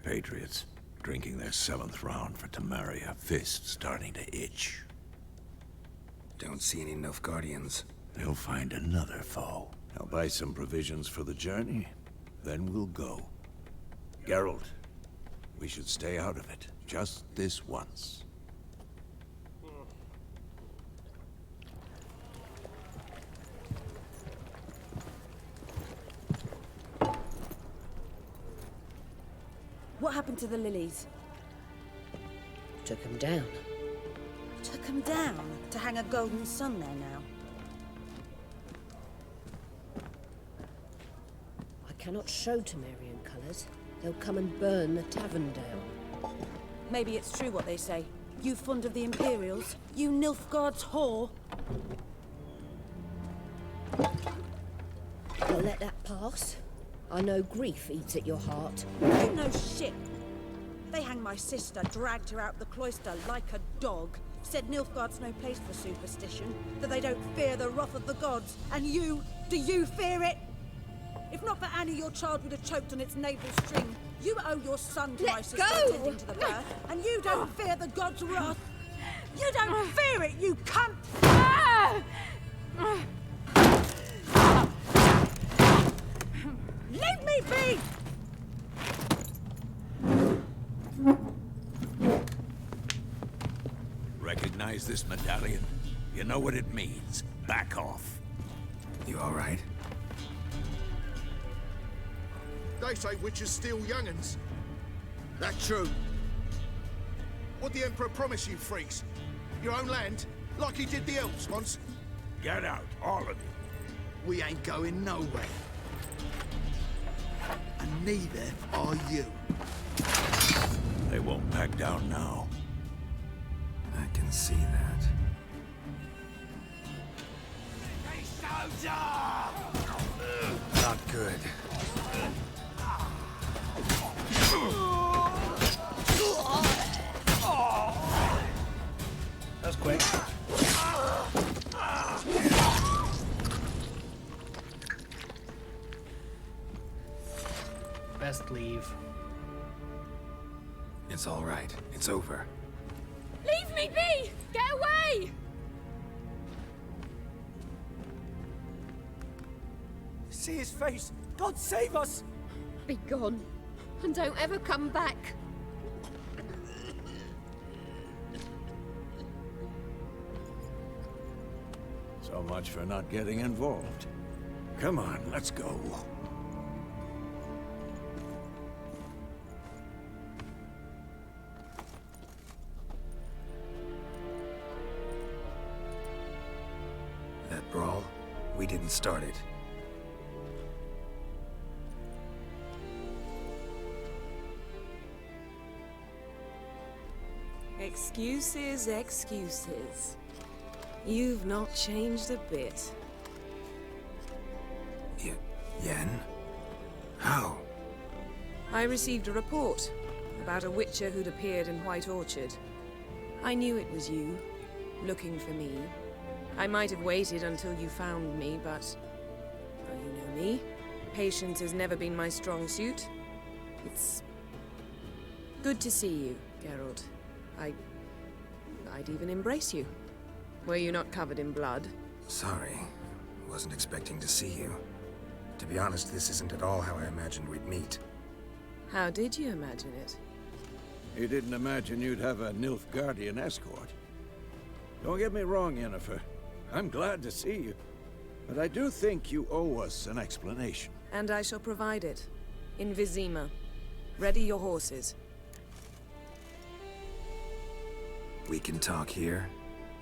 Patriots, drinking their 7th round for Tamaria, fist starting to itch. Don't see any Nilfgaardians. They'll find another foe. I'll buy some provisions for the journey, then we'll go. Geralt, we should stay out of it, just this once. What happened to the lilies? Took him down. Took them down to hang a golden sun there now. I cannot show Temerian colours. They'll come and burn the tavern down. Maybe it's true what they say. You fond of the Imperials? You Nilfgaard's whore? You'll let that pass? I know grief eats at your heart. You know shit. They hanged my sister, dragged her out the cloister like a dog. Said Nilfgaard's no place for superstition, that they don't fear the wrath of the gods. And you, do you fear it? If not for Annie, your child would have choked on its navel string. You owe your son to my sister attending to the birth, and you don't fear the gods' wrath. You don't fear it, you cunt! Leave me be! Recognize this medallion? You know what it means. Back off. You all right? They say witches steal young'uns. That true. What the Emperor promise you, freaks? Your own land? like he did the elves once. Get out, all of you. We ain't going nowhere. And neither are you. They won't back down now. I can see that. Not good. That was quick. Best leave. It's all right. It's over. Leave me be! Get away! See his face! God save us! Be gone. And don't ever come back. So much for not getting involved. Come on, let's go. That brawl, we didn't start it. Excuses, excuses. You've not changed a bit. Yen? How? I received a report about a witcher who'd appeared in White Orchard. I knew it was you, looking for me. I might have waited until you found me, but... well, you know me. Patience has never been my strong suit. It's... good to see you, Geralt. I'd even embrace you. Were you not covered in blood? Sorry. Wasn't expecting to see you. To be honest, this isn't at all how I imagined we'd meet. How did you imagine it? You didn't imagine you'd have a Nilfgaardian escort. Don't get me wrong, Yennifer. I'm glad to see you. But I do think you owe us an explanation. And I shall provide it. In Vizima. Ready your horses. We can talk here.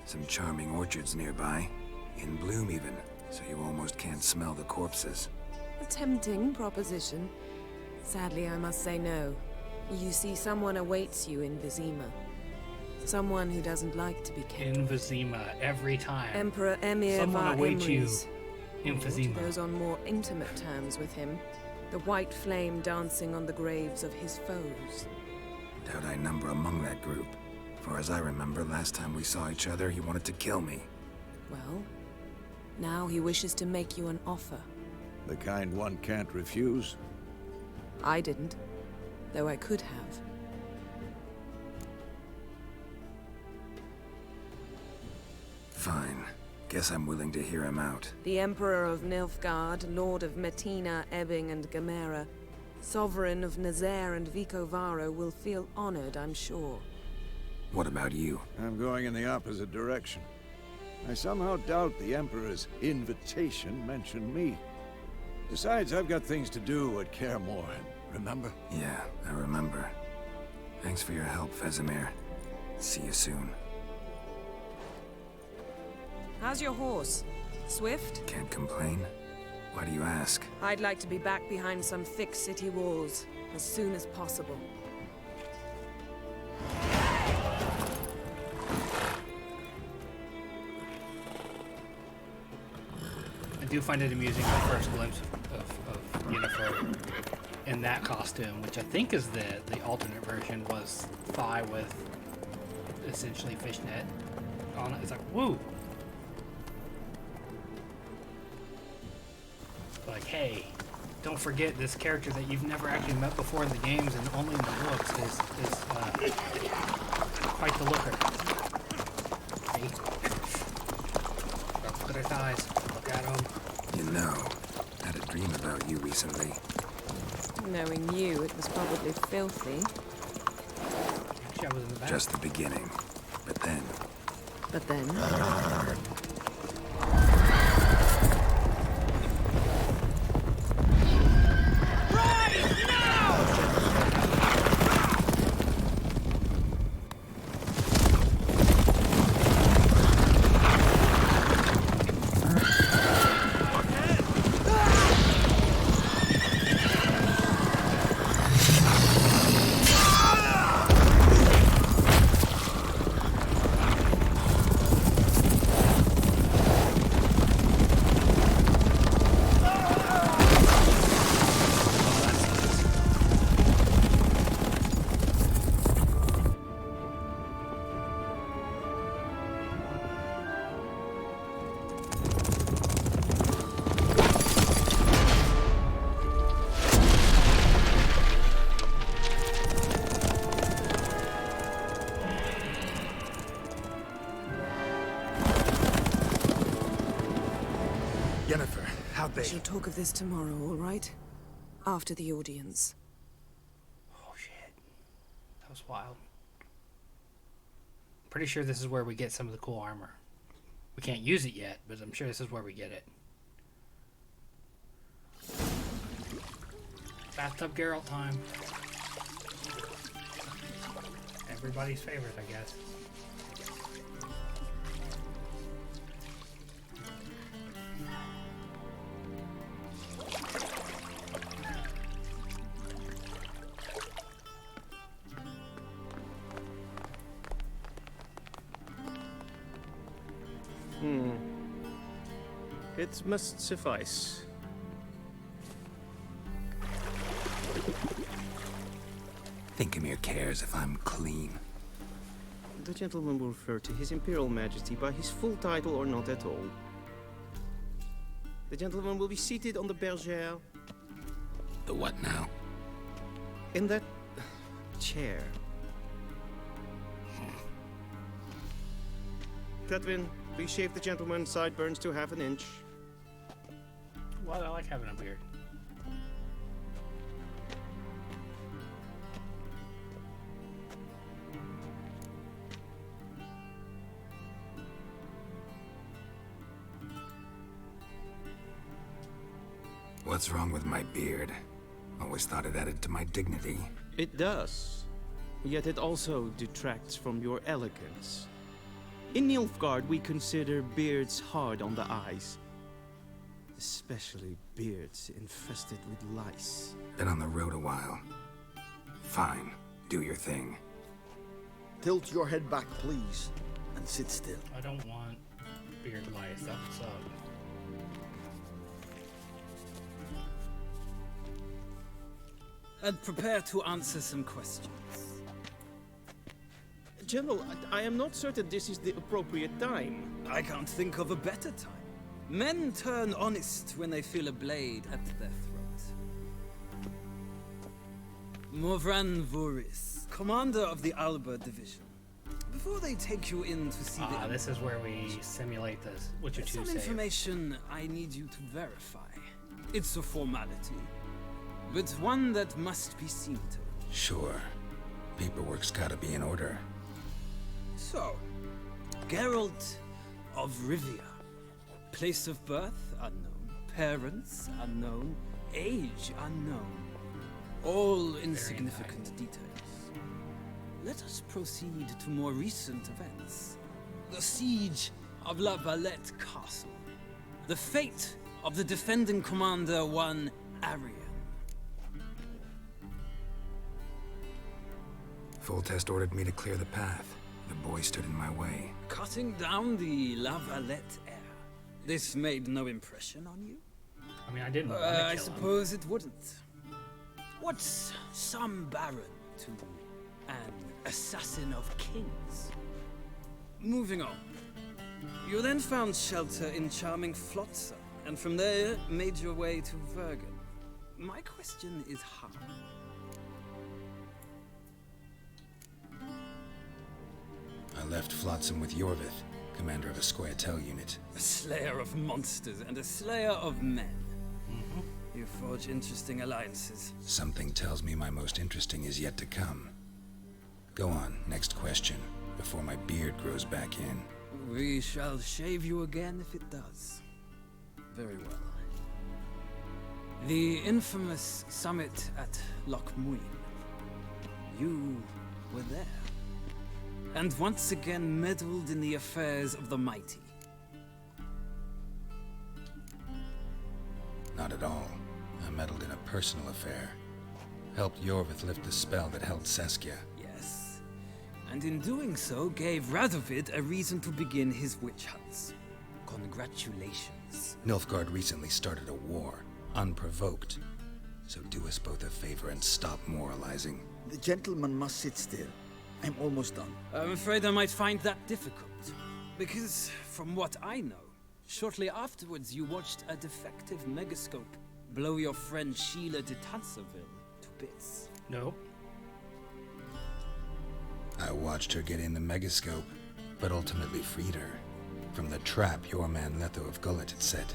Some charming orchards nearby. In bloom even, so you almost can't smell the corpses. A tempting proposition. Sadly, I must say no. You see, someone awaits you in Vizima. Someone who doesn't like to be kept. In Vizima, every time. Emperor Emir Someone awaits you Emrys. in Vizima. Those on more intimate terms with him. The white flame dancing on the graves of his foes. Doubt I number among that group. Far as I remember, last time we saw each other, he wanted to kill me. Well, now he wishes to make you an offer. The kind one can't refuse. I didn't, though I could have. Fine. Guess I'm willing to hear him out. The Emperor of Nilfgaard, Lord of Metina, Ebbing, and Gamera, Sovereign of Nazaire and Vicovaro will feel honored, I'm sure. What about you? I'm going in the opposite direction. I somehow doubt the Emperor's invitation mentioned me. Besides, I've got things to do at Kaer Morhen, remember? Yeah, I remember. Thanks for your help, Vesemir. See you soon. How's your horse? Swift? Can't complain. Why do you ask? I'd like to be back behind some thick city walls as soon as possible. I do find it amusing the first glimpse of Yennifer in that costume, which I think is the alternate version, was Fi with essentially fishnet on it. It's like, woo! Like, hey, don't forget this character that you've never actually met before in the games and only in the books is quite the looker. See? Look at her thighs. Look at them. You know, I had a dream about you recently. Knowing you, it was probably filthy. Actually, I was in the back. Just the beginning. But then... But then... are We they? shall talk of this tomorrow, all right? After the audience. Oh shit. That was wild. Pretty sure this is where we get some of the cool armor. We can't use it yet, but I'm sure this is where we get it. Bathtub Geralt time. Everybody's favorite, I guess. It must suffice. Thinkamere cares if I'm clean. The gentleman will refer to His Imperial Majesty by his full title or not at all. The gentleman will be seated on the bergère. The what now? In that chair. Cledwin, please shave the gentleman's sideburns to half an inch. Well, I like having a beard. What's wrong with my beard? Always thought it added to my dignity. It does. Yet it also detracts from your elegance. In Nilfgaard, we consider beards hard on the eyes. Especially beards infested with lice. Been on the road a while. Fine. Do your thing. Tilt your head back, please, and sit still. I don't want beard lice. That would suck. And prepare to answer some questions. General, I am not certain this is the appropriate time. I can't think of a better time. Men turn honest when they feel a blade at their throat. Morvran Voris, commander of the Alba Division. Before they take you in to see the this is where we simulate this. What you There's choose some save. information I need you to verify. It's a formality, but one that must be seen to. Sure. Paperwork's gotta be in order. So, Geralt of Rivia. Place of birth unknown. Parents unknown. Age unknown. All insignificant details. Let us proceed to more recent events. The siege of La Valette Castle. The fate of the defending commander, one Arian. Foltest ordered me to clear the path. The boy stood in my way. Cutting down the La Valette heir. This made no impression on you? I mean, I didn't want to kill I him. suppose it wouldn't. What's some baron to an assassin of kings? Moving on. You then found shelter in charming Flotsam, and from there made your way to Vergen. My question is how? I left Flotsam with Yorvith, commander of a Squaretel unit. A slayer of monsters and a slayer of men. You forge interesting alliances. Something tells me my most interesting is yet to come. Go on, next question, before my beard grows back in. We shall shave you again if it does. Very well. The infamous summit at Loch Muin. You were there. And once again meddled in the affairs of the mighty. Not at all. I meddled in a personal affair. Helped Yorvith lift the spell that held Saskia. Yes. And in doing so, gave Radovid a reason to begin his witch hunts. Congratulations. Nilfgaard recently started a war, unprovoked. So do us both a favor and stop moralizing. The gentleman must sit still. I'm almost done. I'm afraid I might find that difficult. Because, from what I know, shortly afterwards you watched a defective megascope blow your friend Sheila de Tanserville to bits. Nope. I watched her get in the megascope, but ultimately freed her from the trap your man Letho of Gullet had set.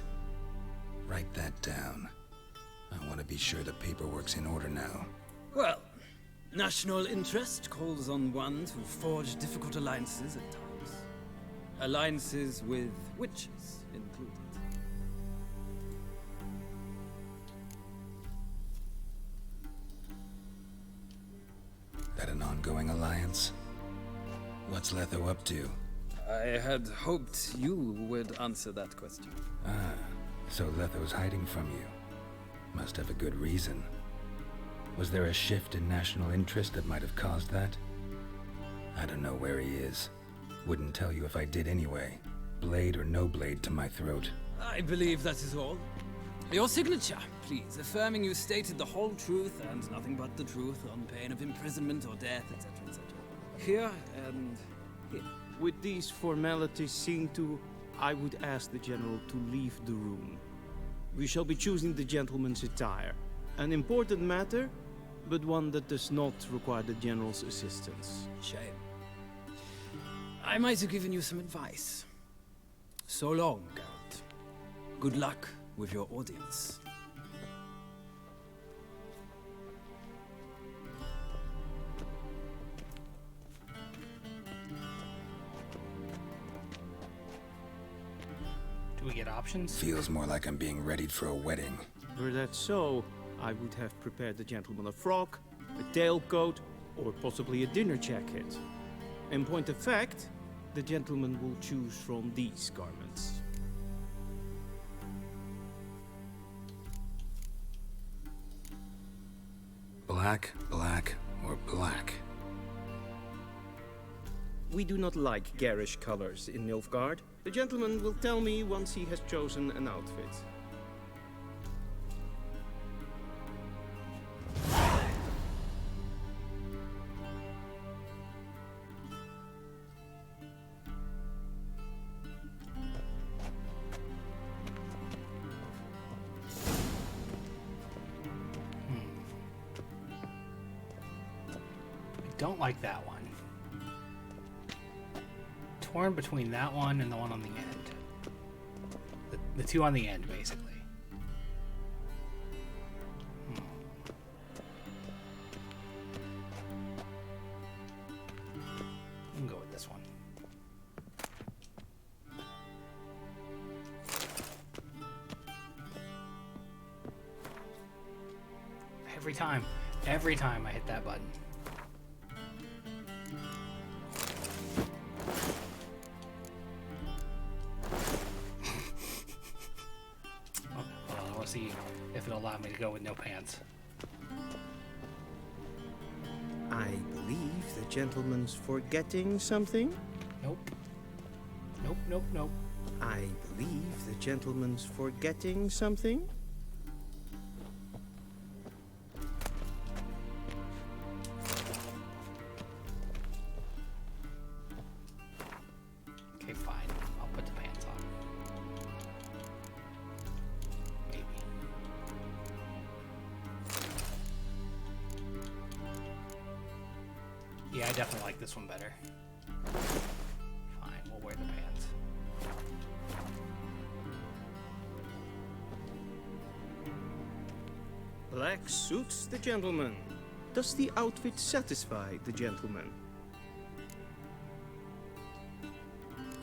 Write that down. I want to be sure the paperwork's in order now. Well, national interest calls on one to forge difficult alliances at times. Alliances with witches included. That an ongoing alliance? What's Letho up to? I had hoped you would answer that question. Ah, so Letho's hiding from you. Must have a good reason. Was there a shift in national interest that might have caused that? I don't know where he is. Wouldn't tell you if I did anyway. Blade or no blade to my throat. I believe that is all. Your signature, please, affirming you stated the whole truth and nothing but the truth on pain of imprisonment or death, etc., etc. Here and here. With these formalities seen to, I would ask the General to leave the room. We shall be choosing the gentleman's attire. An important matter, but one that does not require the General's assistance. Shame. I might have given you some advice. So long, Geralt. Good luck with your audience. Do we get options? Feels more like I'm being readied for a wedding. Were that so, I would have prepared the gentleman a frock, a tailcoat, or possibly a dinner jacket. In point of fact, the gentleman will choose from these garments. Black, black, or black? We do not like garish colors in Nilfgaard. The gentleman will tell me once he has chosen an outfit. Don't like that one. Torn between that one and the one on the end. The two on the end, basically. I'm gonna go with this one. Every time I hit that button. See if it'll allow me to go with no pants. I believe the gentleman's forgetting something. Nope. Nope, nope, nope. I believe the gentleman's forgetting something. Okay, fine. I'll put the pants on. Yeah, I definitely like this one better. Fine, we'll wear the pants. Black suits the gentleman. Does the outfit satisfy the gentleman?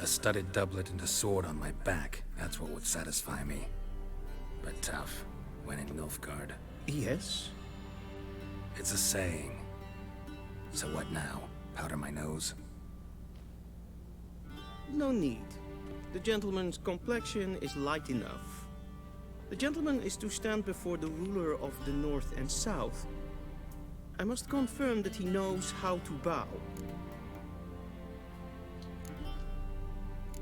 A studded doublet and a sword on my back. That's what would satisfy me. But tough, when in Nilfgaard. Yes? It's a saying. So what now? Powder my nose? No need. The gentleman's complexion is light enough. The gentleman is to stand before the ruler of the North and South. I must confirm that he knows how to bow.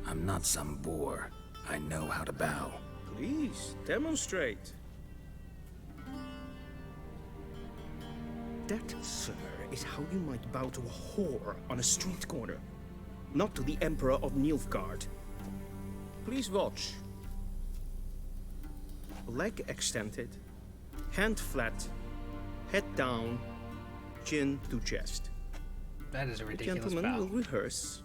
I'm not some boor. I know how to bow. Please, demonstrate. That, sir, is how you might bow to a whore on a street corner, not to the Emperor of Nilfgaard. Please watch. Leg extended, hand flat, head down, chin to chest. That is a ridiculous The gentleman bow. will rehearse.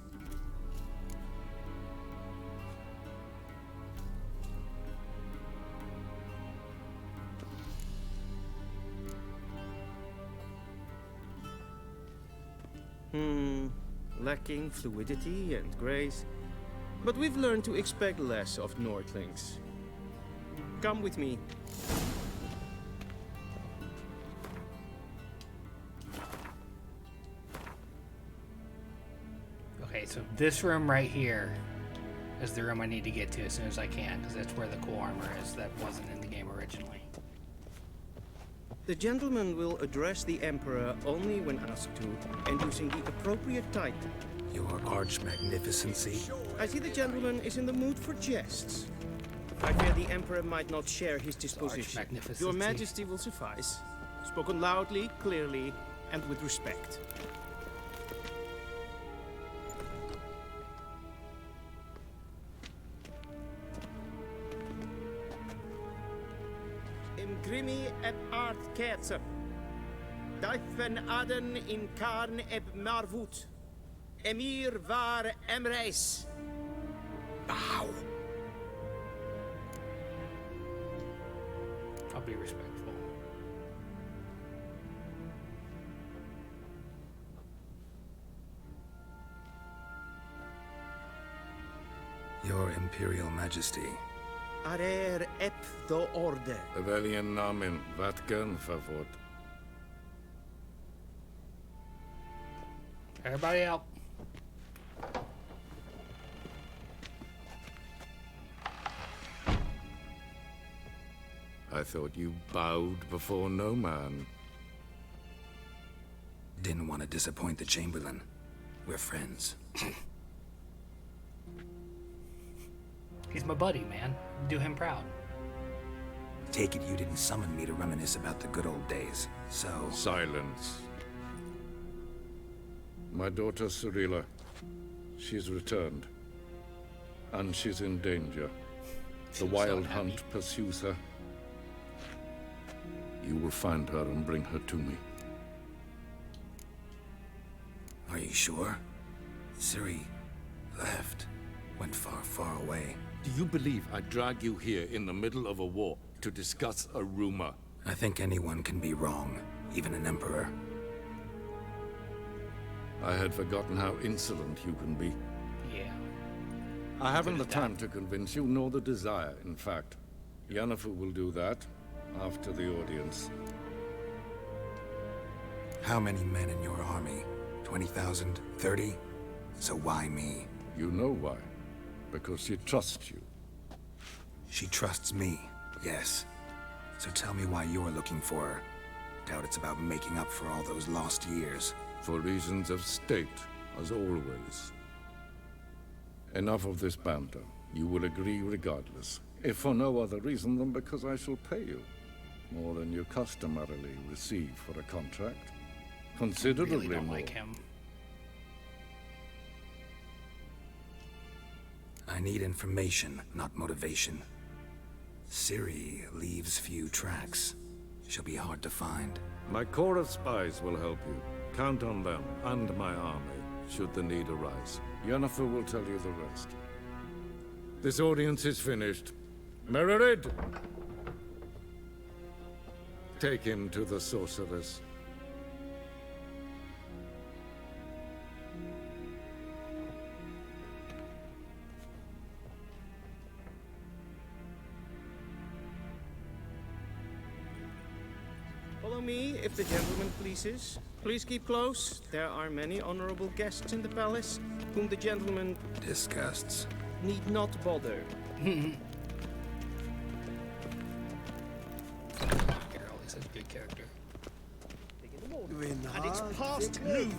Lacking fluidity and grace. But we've learned to expect less of Nordlings. Come with me. Okay, so this room right here is the room I need to get to as soon as I can, because that's where the cool armor is that wasn't in the game originally. The gentleman will address the Emperor only when asked to, and using the appropriate title. Your Arch-Magnificency? I see the gentleman is in the mood for jests. I fear the Emperor might not share his disposition. Your Majesty will suffice. Spoken loudly, clearly, and with respect. Grimi eb art kerzer. Daifen aden in karn eb marvut. Emir var emreis. Ow. I'll be respectful. Your Imperial Majesty. Arer ep do orde. Welchen Namen? Watken verwort. Everybody out. I thought you bowed before no man. Didn't want to disappoint the Chamberlain. We're friends. He's my buddy, man. Do him proud. Take it you didn't summon me to reminisce about the good old days, so... Silence. My daughter Cyrilla, she's returned. And she's in danger. The wild hunt pursues her. You will find her and bring her to me. Are you sure? Ciri left. Went far, far away. Do you believe I drag you here in the middle of a war to discuss a rumor? I think anyone can be wrong, even an emperor. I had forgotten how insolent you can be. Yeah. I haven't the time to convince you, nor the desire, in fact. Yennifer will do that after the audience. How many men in your army? 20,000? 30? So why me? You know why. Because she trusts you. She trusts me, yes. So tell me why you're looking for her. Doubt it's about making up for all those lost years. For reasons of state, as always. Enough of this banter. You will agree regardless. If for no other reason than because I shall pay you. More than you customarily receive for a contract. Considerably really don't more. like him. I need information, not motivation. Ciri leaves few tracks. She'll be hard to find. My corps of spies will help you. Count on them, and my army, should the need arise. Yennifer will tell you the rest. This audience is finished. Mererid! Take him to the sorceress. Follow me, if the gentleman pleases. Please keep close. There are many honorable guests in the palace, whom the gentleman... disgusts. ...need not bother. Geralt is a good character. And it's past noon.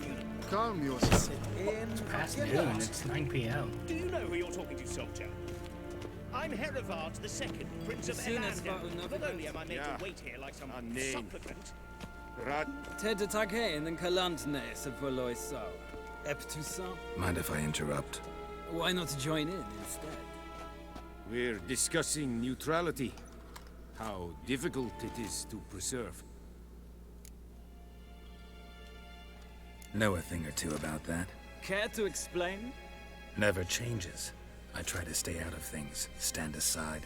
Calm yourself. It's past noon. It's 9 p.m. Do you know who you're talking to, soldier? I'm Herivard II, Prince of Elander. Not only am I made to wait here like some supplicant... Ted tag heen en kalandne se verlois Ep Toussaint. Mind if I interrupt? Why not join in instead? We're discussing neutrality. How difficult it is to preserve. Know a thing or two about that. Care to explain? Never changes. I try to stay out of things, stand aside.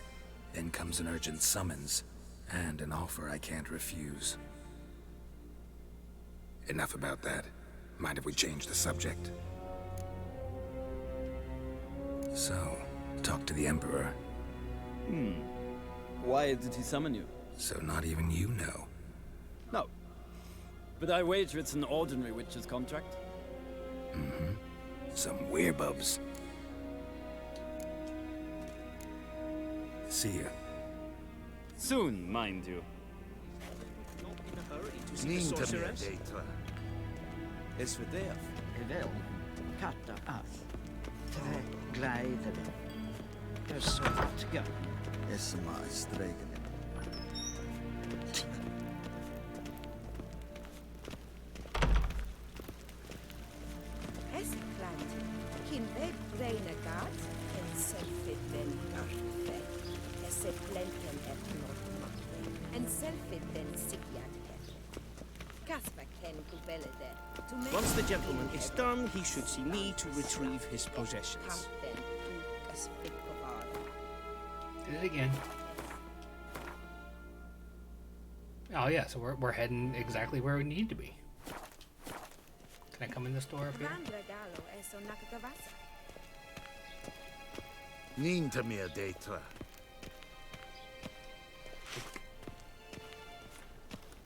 Then comes an urgent summons, and an offer I can't refuse. Enough about that. Mind if we change the subject? So, talk to the Emperor. Why did he summon you? So not even you know. No. But I wager it's an ordinary witcher's contract. Mm-hmm. Some werebubs. See ya. Soon, mind you. Not in a hurry to see the Nín to sorceress. Is for death. Vel, katta ath. Tre glädele. Jag så tga. Esma stregen. Esclant, Kinved Brainagat, and Selfid Ben Garfe, Eseplenken et Nordmatte, and Selfid Ben Sigyat et. Kasper Ken Kubelede, to make. Once the gentleman is done, he should see me to retrieve his possessions. Kampen, Dukas Fikovada. Did it again. Oh yeah, so we're heading exactly where we need to be. Can I come in this door up here? Vandregalo eso Nakagavasa. Nín to me a data.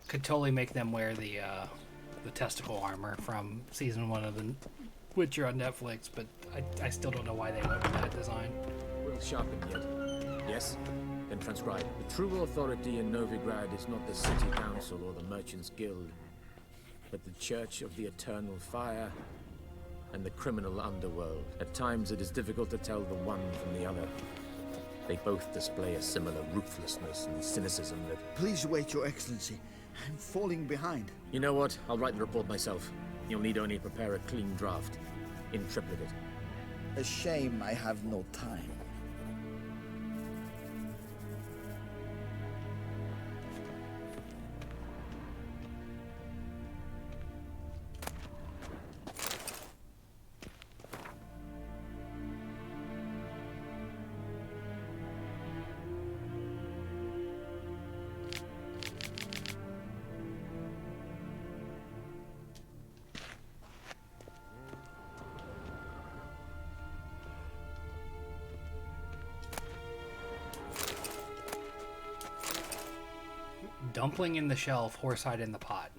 Could totally make them wear the testicle armor from season 1 of the Witcher on Netflix, but I still don't know why they went with that design. Well sharpened yet. Yes? Then transcribe. The true authority in Novigrad is not the city council or the merchants' guild, but the Church of the Eternal Fire and the criminal underworld. At times it is difficult to tell the one from the other. They both display a similar ruthlessness and cynicism that... Please wait, Your Excellency. I'm falling behind. You know what? I'll write the report myself. You'll need only prepare a clean draft. In triplicate. A shame I have no time. Dumpling in the shelf, horsehide in the pot.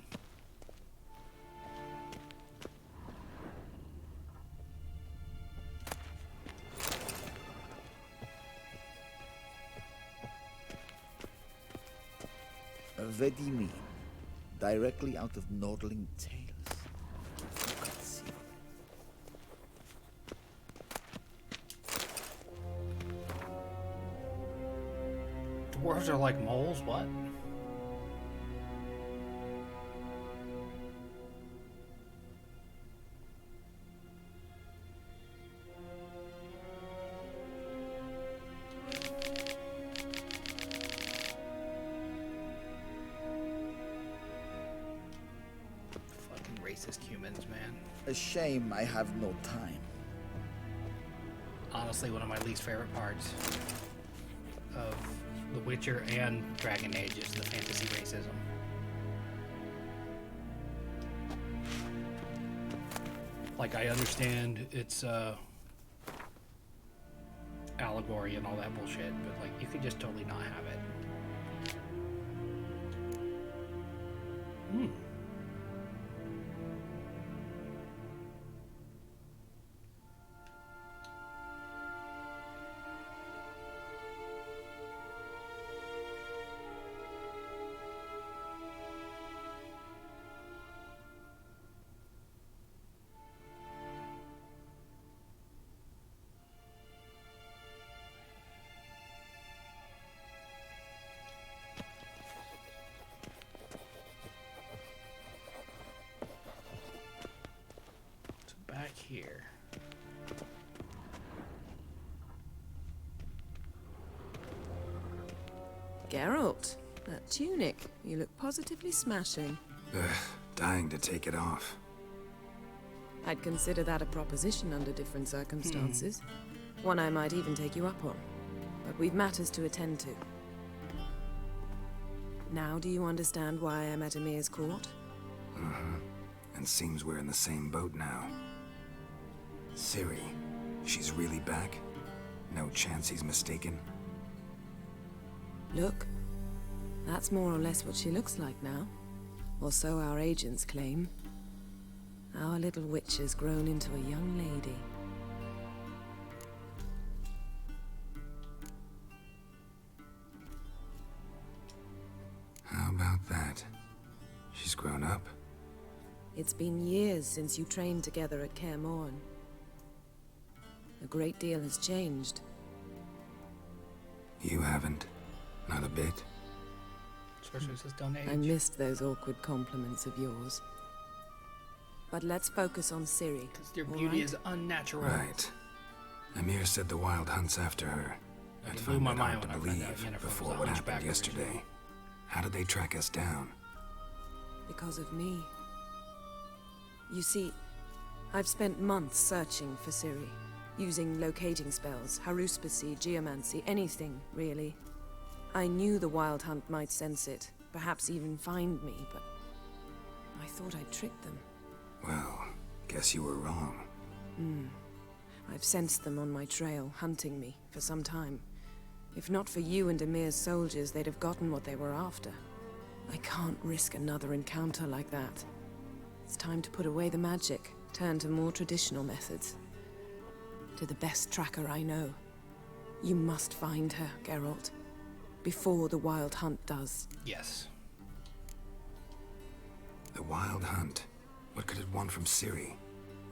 Vedimi, directly out of Nordling Tales. Let's see. Dwarves are like moles, what? Racist humans, man. A shame I have no time. Honestly, one of my least favorite parts of The Witcher and Dragon Age is the fantasy racism. Like, I understand it's allegory and all that bullshit, but like, you could just totally not have it. Back here. Geralt, that tunic. You look positively smashing. Ugh, dying to take it off. I'd consider that a proposition under different circumstances. One I might even take you up on. But we've matters to attend to. Now do you understand why I'm at Emir's court? Mm-hmm. and seems we're in the same boat now. Ciri, she's really back? No chance he's mistaken? Look, that's more or less what she looks like now. Or so our agents claim. Our little witch has grown into a young lady. How about that? She's grown up? It's been years since you trained together at Kaer Morhen. A great deal has changed. You haven't. Not a bit. Especially since don't age. I missed those awkward compliments of yours. But let's focus on Ciri. Because your beauty is unnatural. Right. Amir said the Wild Hunt's after her. I'd blew find my that mind hard to when I found out believe Yennefer before was a what hunchback happened yesterday. How did they track us down? Because of me. You see, I've spent months searching for Ciri. Using locating spells, haruspicy, geomancy, anything, really. I knew the Wild Hunt might sense it, perhaps even find me, but I thought I'd tricked them. Well, guess you were wrong. I've sensed them on my trail, hunting me, for some time. If not for you and Amir's soldiers, they'd have gotten what they were after. I can't risk another encounter like that. It's time to put away the magic, turn to more traditional methods. To the best tracker I know. You must find her, Geralt. Before the Wild Hunt does. Yes. The Wild Hunt? What could it want from Ciri?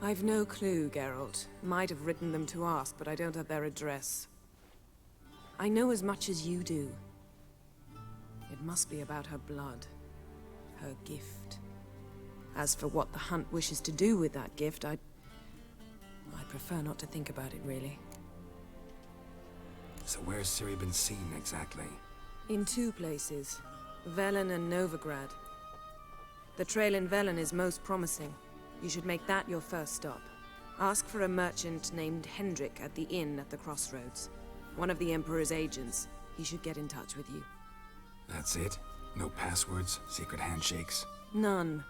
I've no clue, Geralt. Might have written them to ask, but I don't have their address. I know as much as you do. It must be about her blood. Her gift. As for what the Hunt wishes to do with that gift, I prefer not to think about it, really. So where's Ciri been seen, exactly? In two places. Velen and Novigrad. The trail in Velen is most promising. You should make that your first stop. Ask for a merchant named Hendrik at the inn at the crossroads. One of the Emperor's agents. He should get in touch with you. That's it? No passwords? Secret handshakes? None.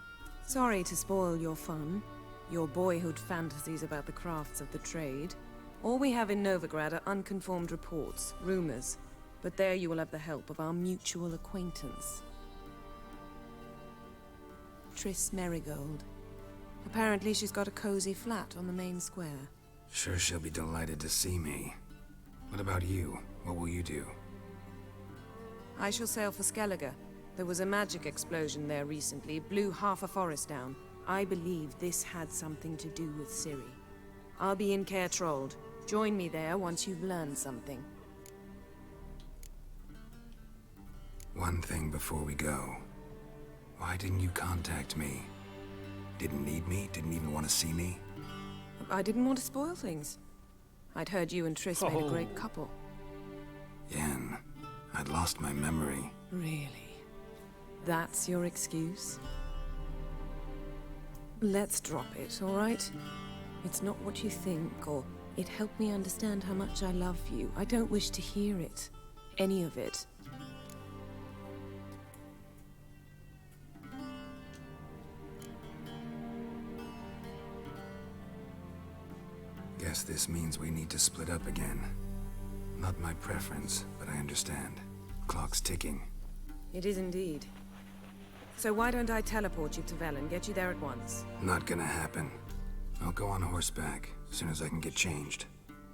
Sorry to spoil your fun. Your boyhood fantasies about the crafts of the trade. All we have in Novigrad are unconformed reports, rumors. But there you will have the help of our mutual acquaintance. Triss Merigold. Apparently she's got a cozy flat on the main square. Sure she'll be delighted to see me. What about you? What will you do? I shall sail for Skellige. There was a magic explosion there recently, blew half a forest down. I believe this had something to do with Ciri. I'll be in Caer Trold. Join me there once you've learned something. One thing before we go. Why didn't you contact me? Didn't need me? Didn't even want to see me? I didn't want to spoil things. I'd heard you and Triss made a great couple. Yen, I'd lost my memory. Really? That's your excuse? Let's drop it, all right? It's not what you think, or it helped me understand how much I love you. I don't wish to hear it. Any of it. Guess this means we need to split up again. Not my preference, but I understand. Clock's ticking. It is indeed. So why don't I teleport you to Velen, get you there at once? Not gonna happen. I'll go on horseback, as soon as I can get changed.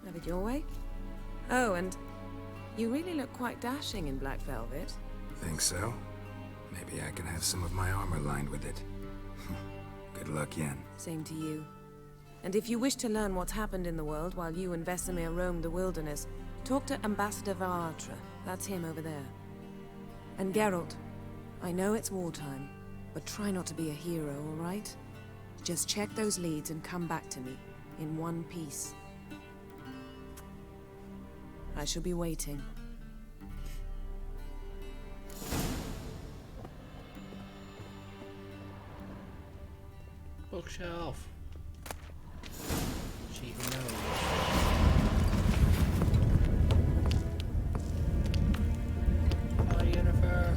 Have it your way? Oh, and you really look quite dashing in black velvet. Think so? Maybe I can have some of my armor lined with it. Good luck, Yen. Same to you. And if you wish to learn what's happened in the world while you and Vesemir roamed the wilderness, talk to Ambassador Varatra. That's him over there. And Geralt, I know it's wartime, but try not to be a hero, all right? Just check those leads and come back to me, in one piece. I shall be waiting. Bookshelf. She knows. Hi, Yennefer.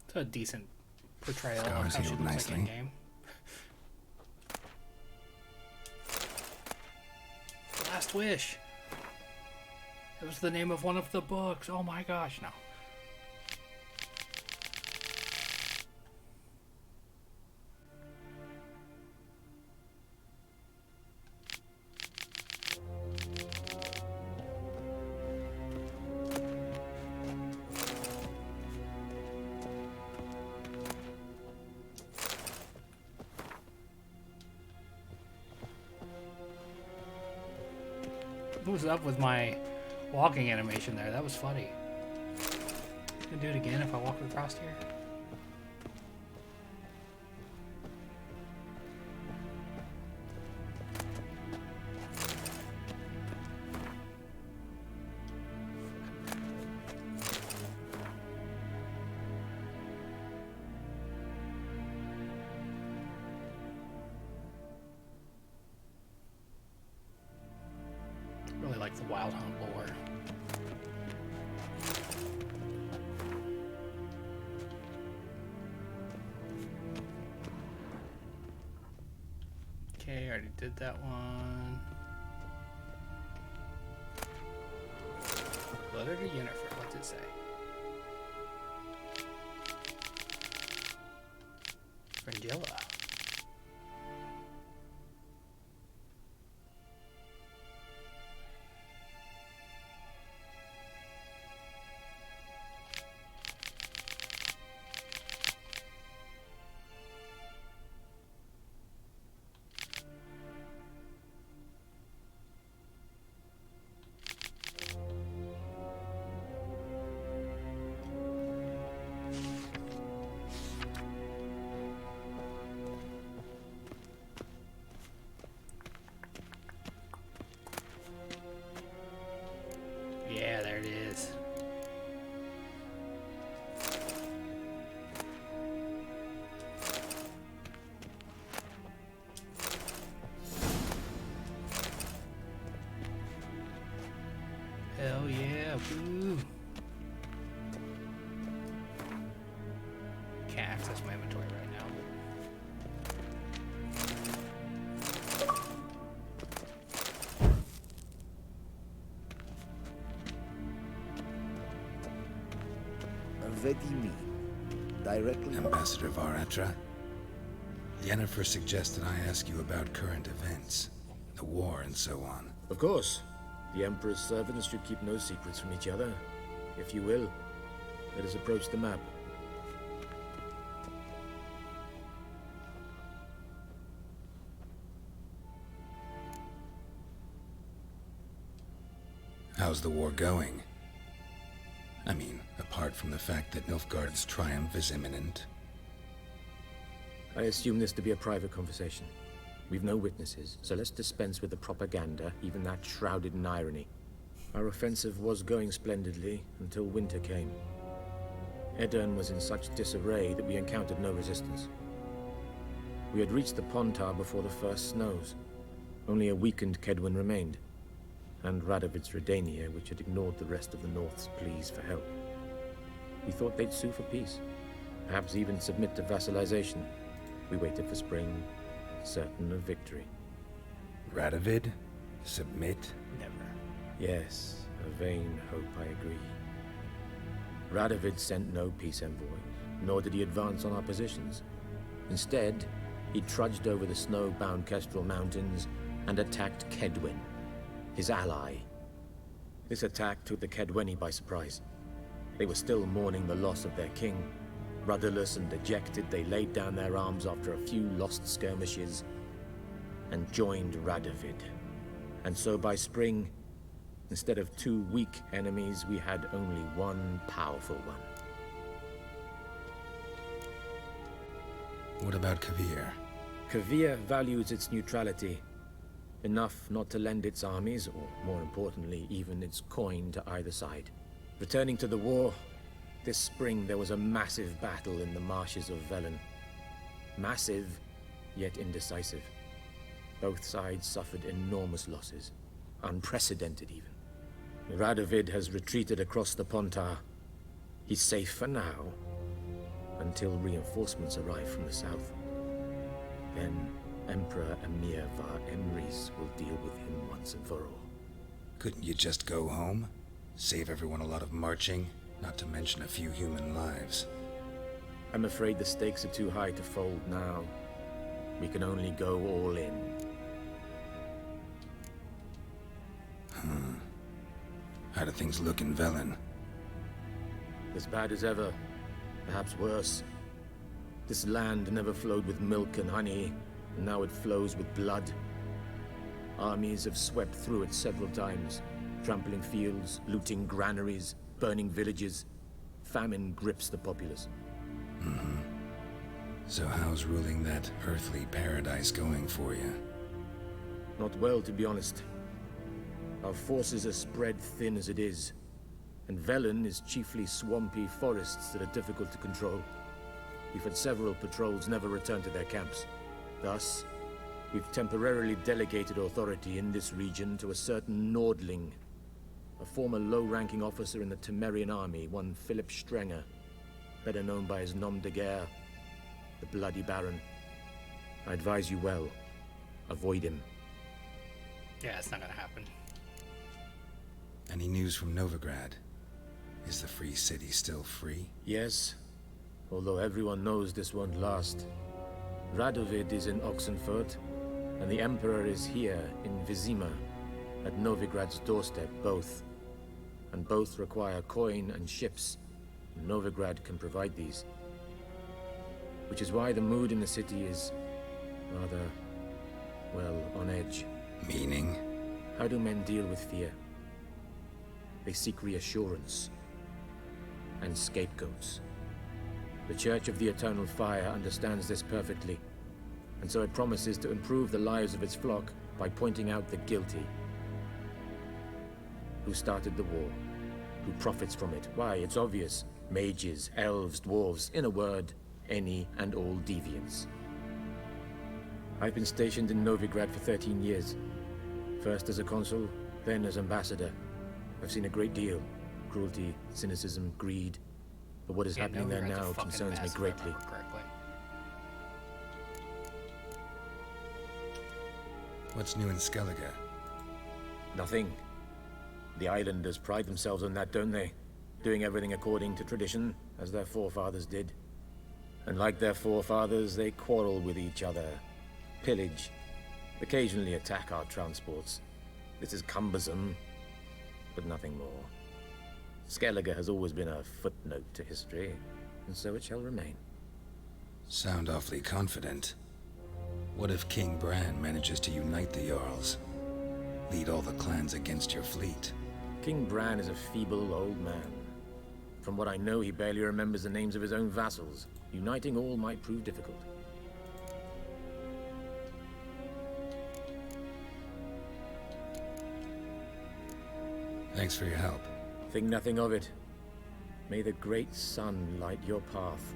It's a decent portrayal Scars of how she healed looks like in nicely. game. Last Wish. It was the name of one of the books. Oh my gosh, no. What was up with my walking animation there? That was funny. Can I do it again if I walk across here? Really like the Wild Hunt lore. Okay, I already did that one. Letter to Yennifer, what's it say? Fringilla. Yeah, there it is. Hell yeah, woo. Can't access my inventory right now. Vedi me. Directly. Ambassador Varatra, Yennefer suggested I ask you about current events, the war and so on. Of course. The Emperor's servants should keep no secrets from each other. If you will, let us approach the map. How's the war going? I mean, apart from the fact that Nilfgaard's triumph is imminent. I assume this to be a private conversation. We've no witnesses, so let's dispense with the propaganda, even that shrouded in irony. Our offensive was going splendidly until winter came. Edirn was in such disarray that we encountered no resistance. We had reached the Pontar before the first snows. Only a weakened Kedwen remained, and Radovid's Redania, which had ignored the rest of the North's pleas for help. We thought they'd sue for peace, perhaps even submit to vassalization. We waited for spring, certain of victory. Radovid? Submit? Never. Yes, a vain hope, I agree. Radovid sent no peace envoys, nor did he advance on our positions. Instead, he trudged over the snow-bound Kestrel Mountains and attacked Kedwen, his ally. This attack took the Kedweni by surprise. They were still mourning the loss of their king. Rudderless and dejected, they laid down their arms after a few lost skirmishes and joined Radovid. And so by spring, instead of two weak enemies, we had only one powerful one. What about Kavir? Kavir values its neutrality, enough not to lend its armies, or more importantly, even its coin to either side. Returning to the war, this spring there was a massive battle in the marshes of Velen. Massive, yet indecisive. Both sides suffered enormous losses, unprecedented even. Radovid has retreated across the Pontar. He's safe for now, until reinforcements arrive from the south. Then Emperor Emir var Emrys will deal with him once and for all. Couldn't you just go home? Save everyone a lot of marching, not to mention a few human lives. I'm afraid the stakes are too high to fold now. We can only go all in. How do things look in Velen? As bad as ever, perhaps worse. This land never flowed with milk and honey, and now it flows with blood. Armies have swept through it several times, trampling fields, looting granaries, burning villages. Famine grips the populace. So how's ruling that earthly paradise going for you? Not well, to be honest. Our forces are spread thin as it is, and Velen is chiefly swampy forests that are difficult to control. We've had several patrols never return to their camps. Thus, we've temporarily delegated authority in this region to a certain Nordling, a former low-ranking officer in the Temerian army, one Philip Strenger, better known by his nom de guerre, the Bloody Baron. I advise you well. Avoid him. Yeah, it's not gonna happen. Any news from Novigrad? Is the free city still free? Yes, although everyone knows this won't last. Radovid is in Oxenfurt, and the Emperor is here in Vizima, at Novigrad's doorstep, both. And both require coin and ships. Novigrad can provide these. Which is why the mood in the city is rather, well, on edge. Meaning? How do men deal with fear? They seek reassurance and scapegoats. The Church of the Eternal Fire understands this perfectly, and so it promises to improve the lives of its flock by pointing out the guilty. Who started the war? Who profits from it? Why, it's obvious. Mages, elves, dwarves, in a word, any and all deviants. I've been stationed in Novigrad for 13 years. First as a consul, then as ambassador. I've seen a great deal. Cruelty, cynicism, greed. But what is happening there now concerns me greatly. What's new in Skellige? Nothing. The islanders pride themselves on that, don't they? Doing everything according to tradition, as their forefathers did. And like their forefathers, they quarrel with each other, pillage, occasionally attack our transports. This is cumbersome, but nothing more. Skellige has always been a footnote to history, and so it shall remain. Sound awfully confident. What if King Bran manages to unite the Jarls? Lead all the clans against your fleet? King Bran is a feeble old man. From what I know, he barely remembers the names of his own vassals. Uniting all might prove difficult. Thanks for your help. Think nothing of it. May the great sun light your path.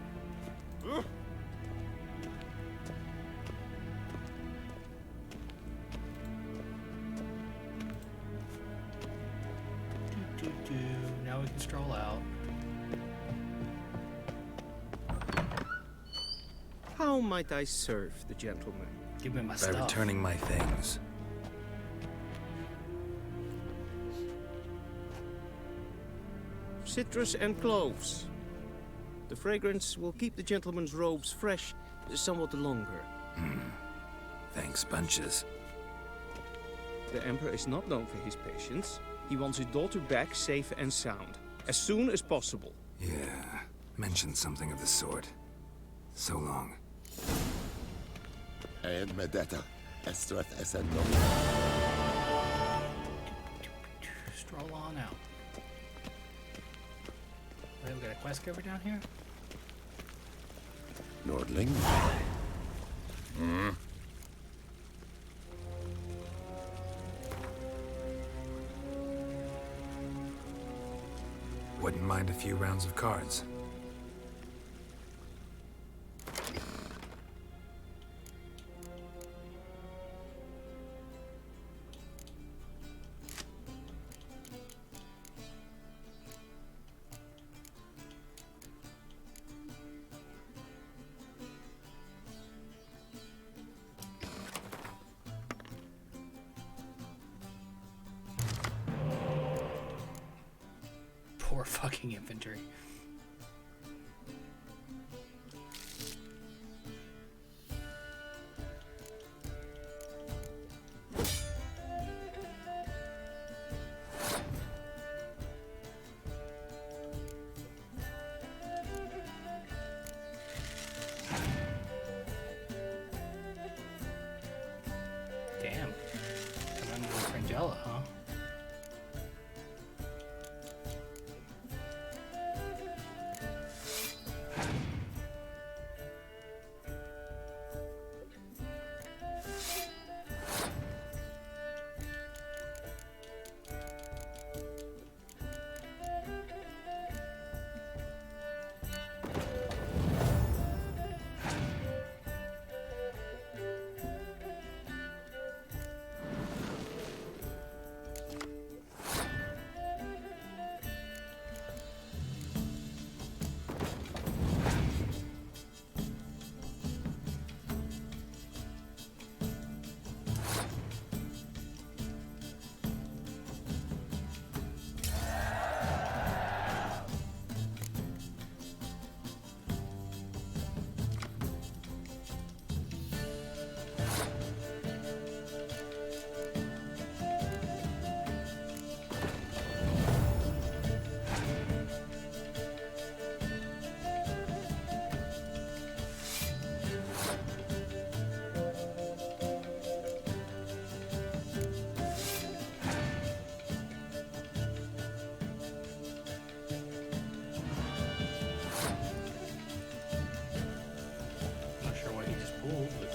Now we can stroll out. How might I serve the gentleman? Give me my By stuff. returning my things. Citrus and cloves. The fragrance will keep the gentleman's robes fresh somewhat longer. Thanks, bunches. The Emperor is not known for his patience. He wants his daughter back safe and sound, as soon as possible. Yeah, mentioned something of the sort. So long. Stroll on out. Wait, we got a quest giver down here? Nordling? Wouldn't mind a few rounds of cards. Poor fucking infantry. Damn. Coming with Fringella, huh? Not sure what he just pulled, but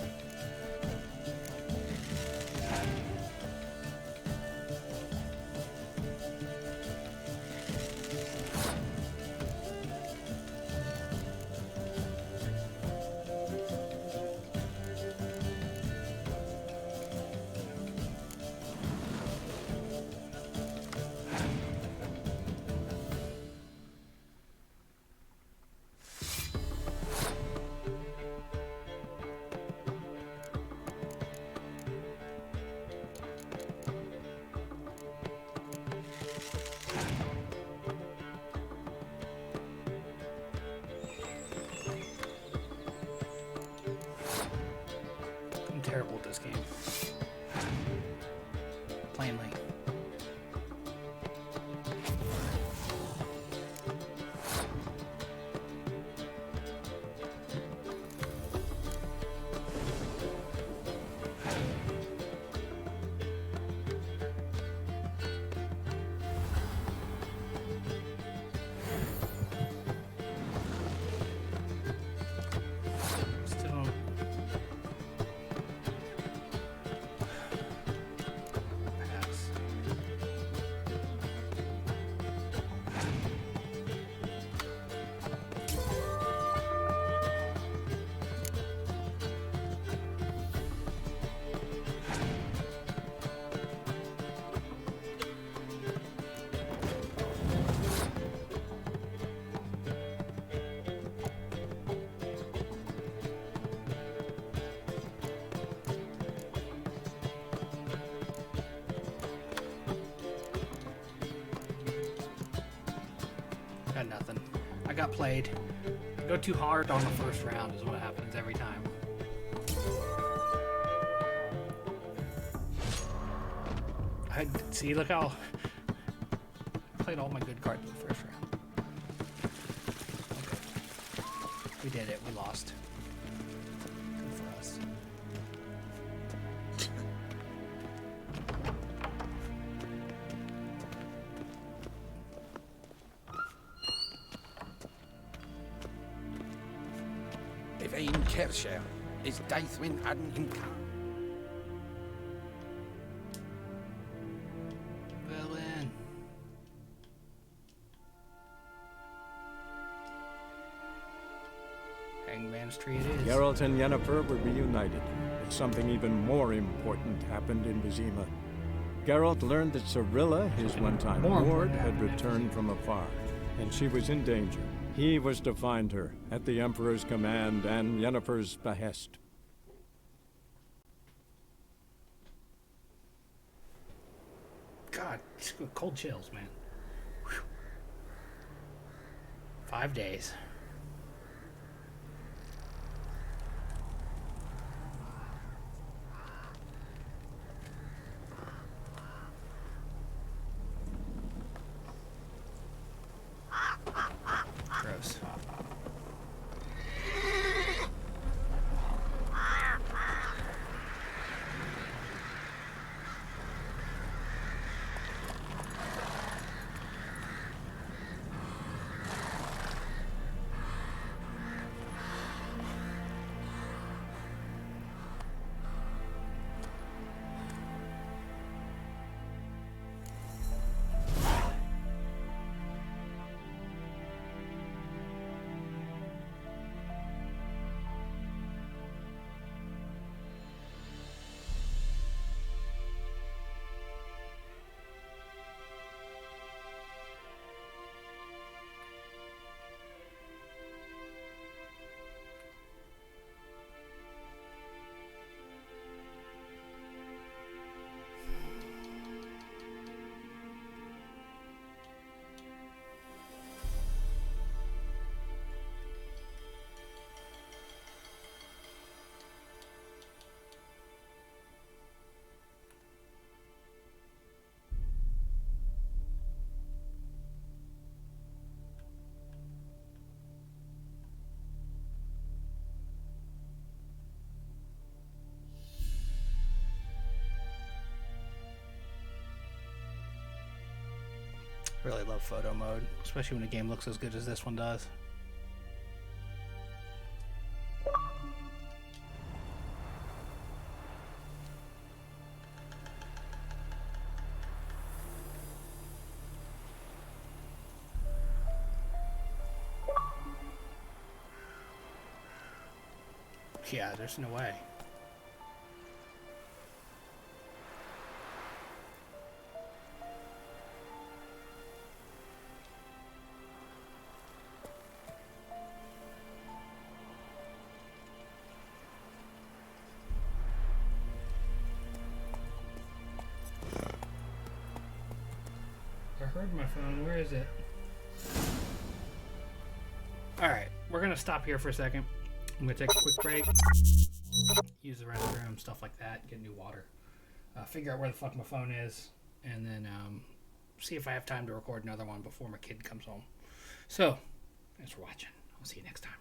I'm terrible at this game. Plainly. Still don't. Pass. Got nothing. I got played. Go too hard on the first round is what happens every time. I see. Look how I played all my good cards in the first round. Okay, we did it. We lost. Good for us. Evain Kersher is Daithwin Adn Inca. Well then. Hangman's Tree it is. Geralt and Yennefer were reunited, but something even more important happened in Vizima. Geralt learned that Cirilla, his one-time ward, had returned from afar, and she was in danger. He was to find her, at the Emperor's command and Yennefer's behest. God, cold chills, man. Whew. 5 days. Gross. Really love photo mode, especially when a game looks as good as this one does. Yeah, there's no way. I heard my phone. Where is it? Alright, we're going to stop here for a second. I'm going to take a quick break. Use the restroom, stuff like that. Get new water. Figure out where the fuck my phone is. And then see if I have time to record another one before my kid comes home. So, thanks for watching. I'll see you next time.